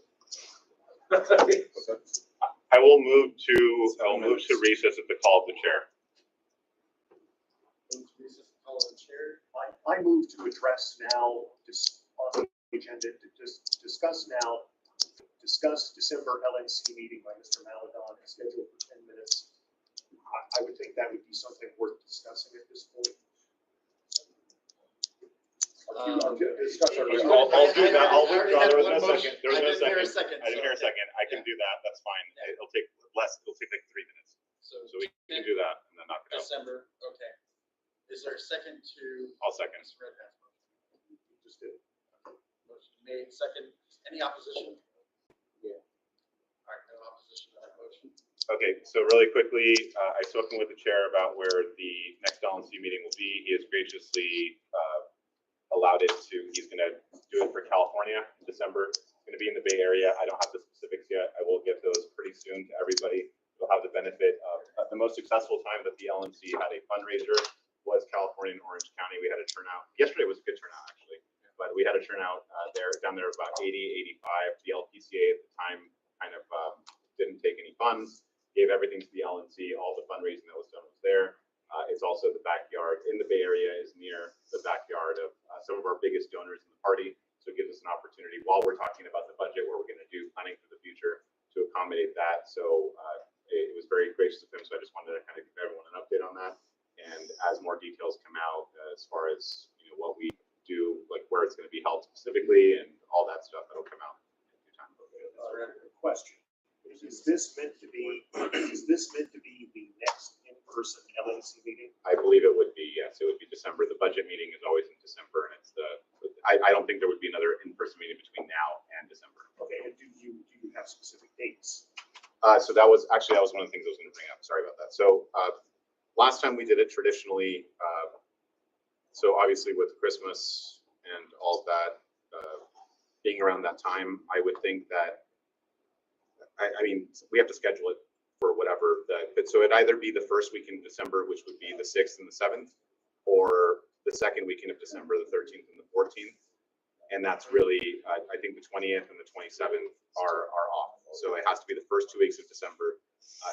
I will move to recess at the call of the chair. I move to address now, on the agenda, to discuss December LNC meeting by Mr. Malagon, scheduled for 10 minutes. I would think that would be something worth discussing at this point. I'll do that. I'll withdraw. There was no second. There was no second. I didn't hear a second. I can do that. That's fine. It'll take like 3 minutes. So we can do that and then knock it out. December, okay. Is there a second to? I'll second. Mr. Redpath's motion? Just did. Motion made, second. Any opposition? Yeah. All right, no opposition to that motion. Okay, so really quickly, I've spoken with the chair about where the next LNC meeting will be. He has graciously allowed it to, he's gonna do it for California in December. It's gonna be in the Bay Area. I don't have the specifics yet. I will get those pretty soon to everybody. You'll have the benefit of the most successful time that the LNC had a fundraiser was California and Orange County. We had a turnout. Yesterday was a good turnout, actually, but we had a turnout down there about 80, 85. The LPCA at the time kind of didn't take any funds, gave everything to the LNC. All the fundraising that was done was there. It's also the backyard in the Bay Area is near the backyard of some of our biggest donors in the party. So it gives us an opportunity while we're talking about the budget, what we're going to do, planning for the future to accommodate that. So it was very gracious of him. So I just wanted to kind of give everyone an update on that. And as more details come out as far as what we do, like where it's going to be held specifically and all that stuff, that'll come out in due time. Question. Is this meant to be the next in-person LNC meeting? I believe it would be, yes, it would be December. The budget meeting is always in December, and it's I don't think there would be another in-person meeting between now and December. Okay, and do you have specific dates? So that was one of the things I was going to bring up. Sorry about that. So last time we did it traditionally, so obviously with Christmas and all of that being around that time, I would think that, I mean, we have to schedule it for whatever. So it'd either be the first week in December, which would be the 6th and the 7th, or the second weekend of December, the 13th and the 14th. And that's really, I think the 20th and the 27th are off. So it has to be the first 2 weeks of December.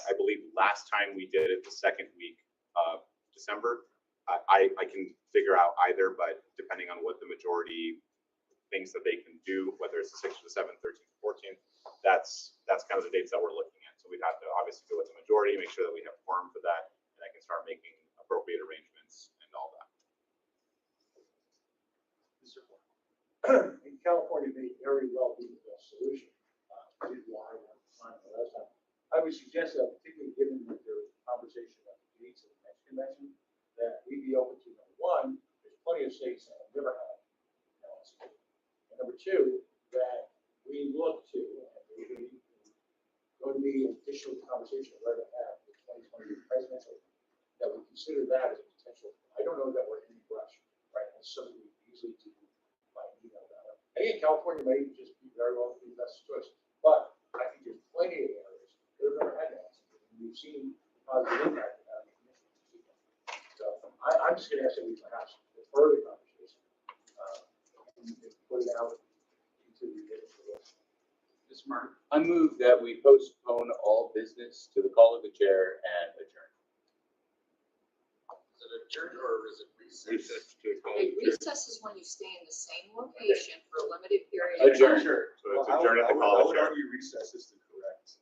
I believe last time we did it the second week of December. I can figure out either, but depending on what the majority thinks that they can do, whether it's the 6th or the 7th, 13th, 14th, that's kind of the dates that we're looking at. So we'd have to obviously go with the majority, make sure that we have quorum for that, and I can start making appropriate arrangements and all that. In California may very well be the best solution. I would suggest that, particularly given that there was a conversation about the dates of the next convention, that we be open to number one, there's plenty of states that have never had LNC. And number two, that we look to, and maybe going to be an additional conversation of whether to have the 2020 presidential, that we consider that as a potential. I don't know that we're in any rush, right? That's something we easily do by email that. I think California may just be very well the best choice, but I think there's plenty of areas that have never had that. We've seen positive impact of that in the commission. So I'm just going to ask that we perhaps defer the conversation and put it out into the list. Mr. Martin, I move that we postpone all business to the call of the chair and adjourn. Is it adjourned or is it recess? Recess to call Okay, the chair. recess is when you stay in the same location for a limited period. Adjourn. Sure. So it's adjourn at the call of the chair. Recess is the correct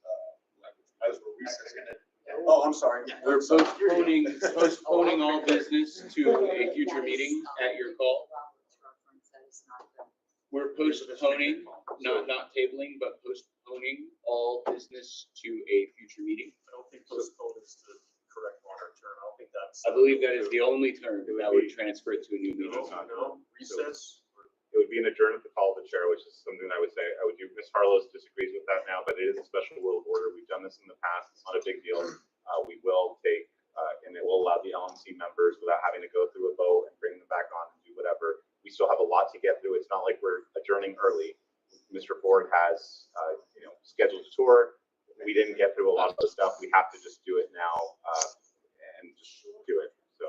language. As we're recessing it. Oh, I'm sorry. We're postponing all business to a future meeting at your call. We're postponing, not tabling, but postponing all business to a future meeting. I don't think postpone is the correct modern term. I don't think that's. I believe that is the only term that would transfer it to a new meeting. No, recess. It would be an adjourn at the call of the chair, which is something I would say I would do. Ms. Harlow disagrees with that now, but it is a special rule of order. We've done this in the past. It's not a big deal. We will take, and it will allow the LNC members without having to go through a vote and bring them back on and do whatever. We still have a lot to get through. It's not like we're adjourning early. Mr. Ford has, scheduled a tour. We didn't get through a lot of the stuff. We have to just do it now and just do it. So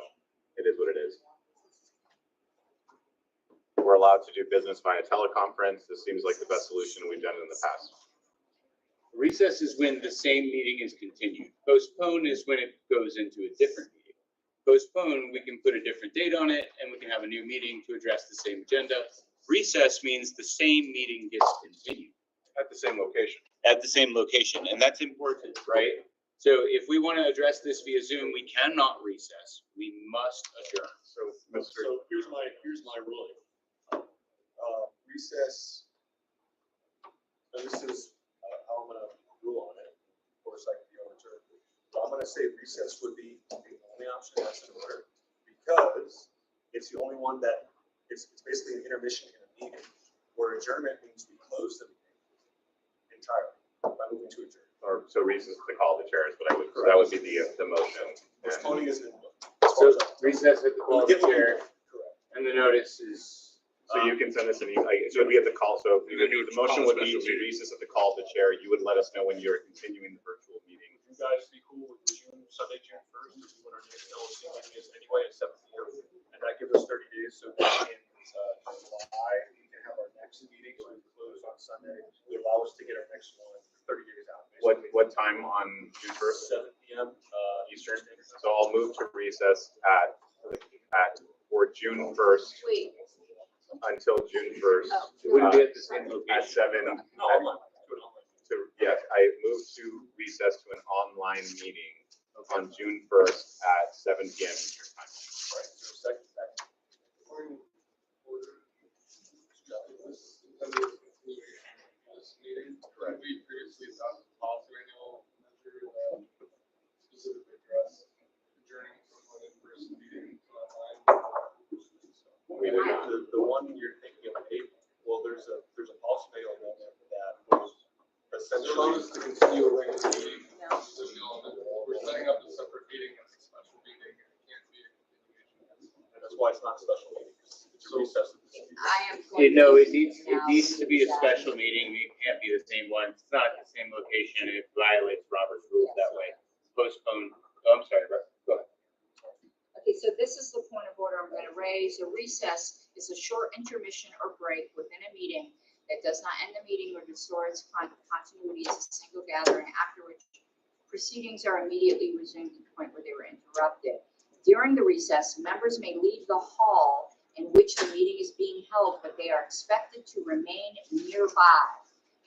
it is what it is. We're allowed to do business via teleconference. This seems like the best solution we've done in the past. Recess is when the same meeting is continued. Postpone is when it goes into a different meeting. Postpone, we can put a different date on it and we can have a new meeting to address the same agenda. Recess means the same meeting gets continued. At the same location. At the same location, and that's important, Right? So if we want to address this via Zoom, we cannot recess. We must adjourn. So, So here's my ruling. Recess, and this is how I'm going to rule on it. Of course, I can be overturned. But I'm going to say recess would be the only option that's in order because it's the only one that it's basically an intermission in a meeting where adjournment means we close the meeting entirely by moving to adjourn. or so recess to call the chairs, but I would, so that would be the motion. Postponing is in. So recess at the call of the chair, and the notice is. So you can send us an email, so we have the call, so the motion would be to recess at the call of the chair. You would let us know when you're continuing the virtual meeting. You guys be cool with Sunday, June 1st, is when our next LNC meeting is anyway at 7 p.m. And that gives us 30 days, so that in July, we can have our next meeting, so we close on Sunday. We allow us to get our next one 30 days out. What time on June 1st? 7 p.m. Eastern. So I'll move to recess for June 1st Wait, until June 1st. It wouldn't be at the same At location. 7. No, online. Do it online. Yes, I moved to recess to an online meeting on June 1st at 7 p.m. Eastern time. Right, so second. This meeting, we previously adopted a policy manual measure specifically address adjourning from an in-person meeting to online. We did not. The one you're thinking of, well, there's a policy manual that was As long essentially. as to continue a regular meeting, no. there's the element, we're setting up a separate meeting as a special meeting, and it can't be a continuation. That's why it's not a special meeting. It's a recess. I am. going No, to it needs to be a now. special meeting. It can't be the same one. It's not the same location. It violates Robert's rules that way. Postpone, oh, I'm sorry, Rob, go ahead. Okay, so this is the point of order I'm going to raise. A recess is a short intermission or break within a meeting that does not end the meeting or restore its continuity as a single gathering, after which proceedings are immediately resumed to the point where they were interrupted. During the recess, members may leave the hall in which the meeting is being held, but they are expected to remain nearby.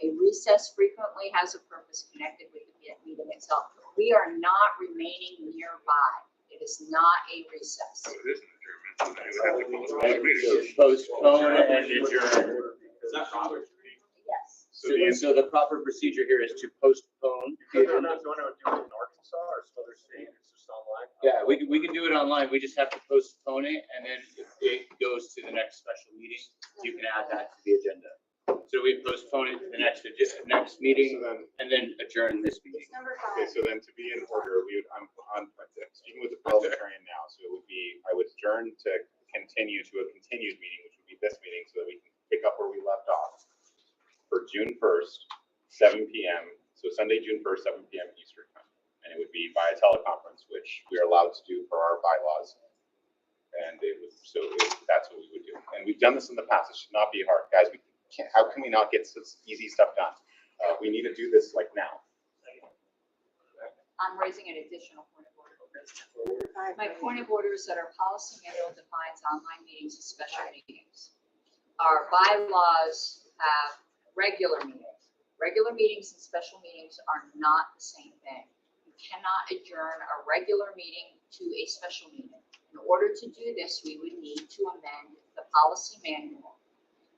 A recess frequently has a purpose connected with the meeting itself. We are not remaining nearby. It is not a recess. Postpone and adjourn. Is that Robert? Yes. So the proper procedure here is to postpone. You want to do it in Arkansas or some other state, it's just online? Yeah, we can do it online. We just have to postpone it, and then if it goes to the next special meeting, you can add that to the agenda. So we postpone it to the next meeting, and then adjourn this meeting. It's number Okay, 5. so then to be in order, I'm speaking with the parliamentarian now, so it would be, I would adjourn to continue to a continued meeting, which would be this meeting, so that we can pick up where we left off for June 1st, 7 p.m. So Sunday, June 1st, 7 p.m. Eastern time. And it would be via teleconference, which we are allowed to do per our bylaws. And that's what we would do. And we've done this in the past. It should not be hard. Guys, how can we not get such easy stuff done? We need to do this like now. I'm raising an additional point of order. My point of order is that our policy manual defines online meetings as special meetings. Our bylaws have regular meetings. Regular meetings and special meetings are not the same thing. You cannot adjourn a regular meeting to a special meeting. In order to do this, we would need to amend the policy manual.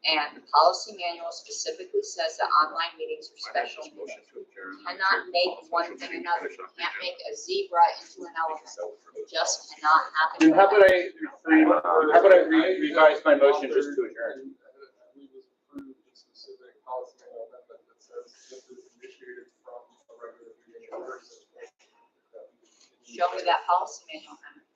And the policy manual specifically says that online meetings are special meetings. You cannot make one thing another. You can't make a zebra into an elephant. It just cannot happen. Then how about I revise my motion just to adjourn? We was approved a specific policy manual amendment that says this is initiated from a regular meeting in person. Show me that policy manual amendment.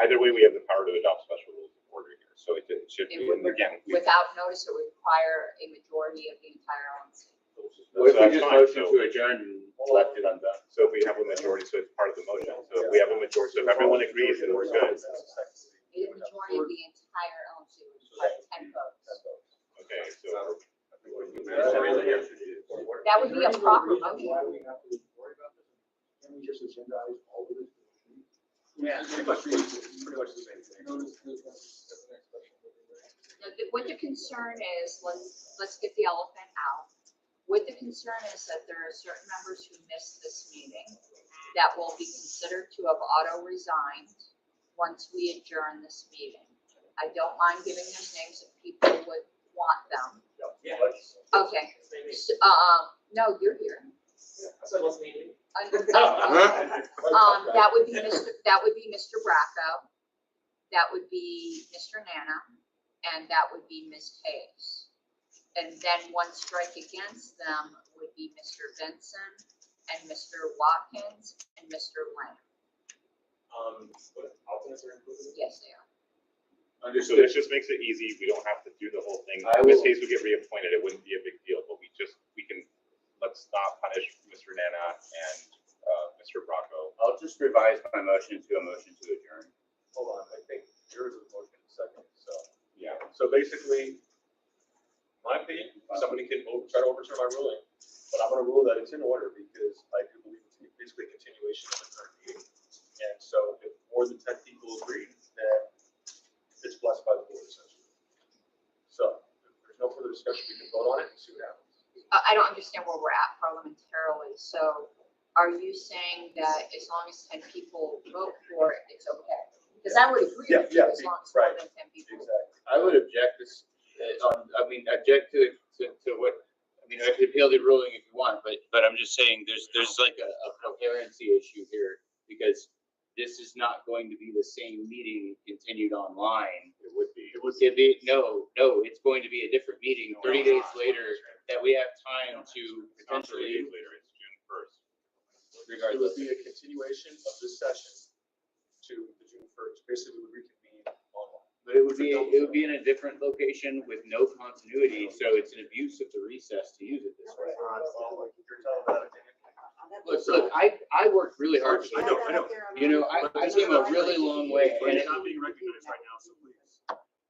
Either way, we have the power to adopt special rules of order here. So it should be, and again, Without notice, it would require a majority of the entire LNC. What if we just That's fine. motion to adjourn and left it undone? So if we have a majority, so it's part of the motion. So if we have a majority, so if everyone agrees, then we're good. A majority of the entire LNC would require 10 votes. Okay, so. That would be a proper motion. Why do we have to worry about this? Can we just agendize all of this? Yeah, pretty much the same thing. Notice this as the next special meeting, right? What the concern is, let's get the elephant out. What the concern is that there are certain members who missed this meeting that will be considered to have auto-resigned once we adjourn this meeting. I don't mind giving those names if people would want them. Yeah. Okay, so, no, you're here. I said, let's meet. That would be Mr. Bracco, that would be Mr. Nana, and that would be Ms. Hayes. And then one strike against them would be Mr. Benson and Mr. Watkins and Mr. Lang. Alternates are included? Yes, they are. So Understood. this just makes it easy. We don't have to do the whole thing. I In this will- case, we get reappointed. It wouldn't be a big deal, but let's not punish Mr. Nana and Mr. Bracco. I'll just revise my motion to a motion to adjourn. Hold on, I think yours is motion second, so. Yeah. So basically, my opinion, somebody can try to overturn my ruling, but I'm gonna rule that it's in order because I do believe it's basically a continuation of the current meeting. And so if more than 10 people agree, then it's blessed by the board essentially. So if there's no further discussion, we can vote on it and see what happens. I don't understand where we're at parliamentarily, so are you saying that as long as 10 people vote for it, it's okay? Because I would agree with you as long as more than 10 people. Exactly. I would object this, object to what, I could appeal the ruling if you want, but I'm just saying there's like a coherency issue here because this is not going to be the same meeting continued online. It would be. No, it's going to be a different meeting 30 days later that we have time to It's not 30 potentially, days later, it's June 1st. It would regardless. be a continuation of this session to the June 1st. Basically, we would reconvene online. But it would be in a different location with no continuity, so it's an abuse of the recess to use it this way. Well, you're telling that opinion. Look, I worked really hard. I know. You know, I came a really long way, But and it's not being recognized right now, so please.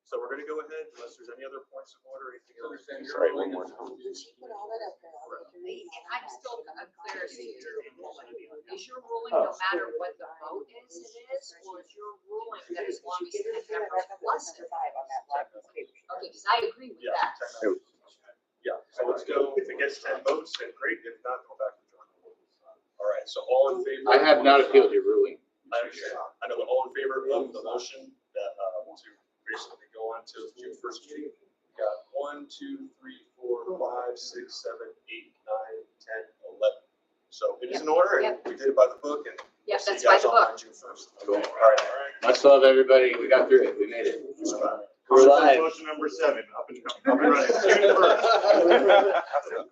So we're gonna go ahead unless there's any other points of order, anything So else. you're saying your Sorry, ruling one is- more Put all that up there. I'll make your meeting. And I'm still unclear as to, is your ruling no matter what the vote is, it is, or is your ruling that as long as 10 members plus it? Okay, because I agree with Yeah, that. 10 members. Yeah, so let's go, if it gets 10 votes, then great, if not, go back to the drawing board. All right, so all in favor? I have not appealed your ruling. I understand. I know, but all in favor of the motion that, to basically go on to June 1st meeting? We got 1, 2, 3, 4, 5, 6, 7, 8, 9, 10, 11. So it is in order, and we did it by the book, and Yep, see that's you by guys the all book. on June 1st. Cool. Okay, all right. Much love, everybody. We got through it. We made it. We're live. Motion number 7, up and running. June 1st.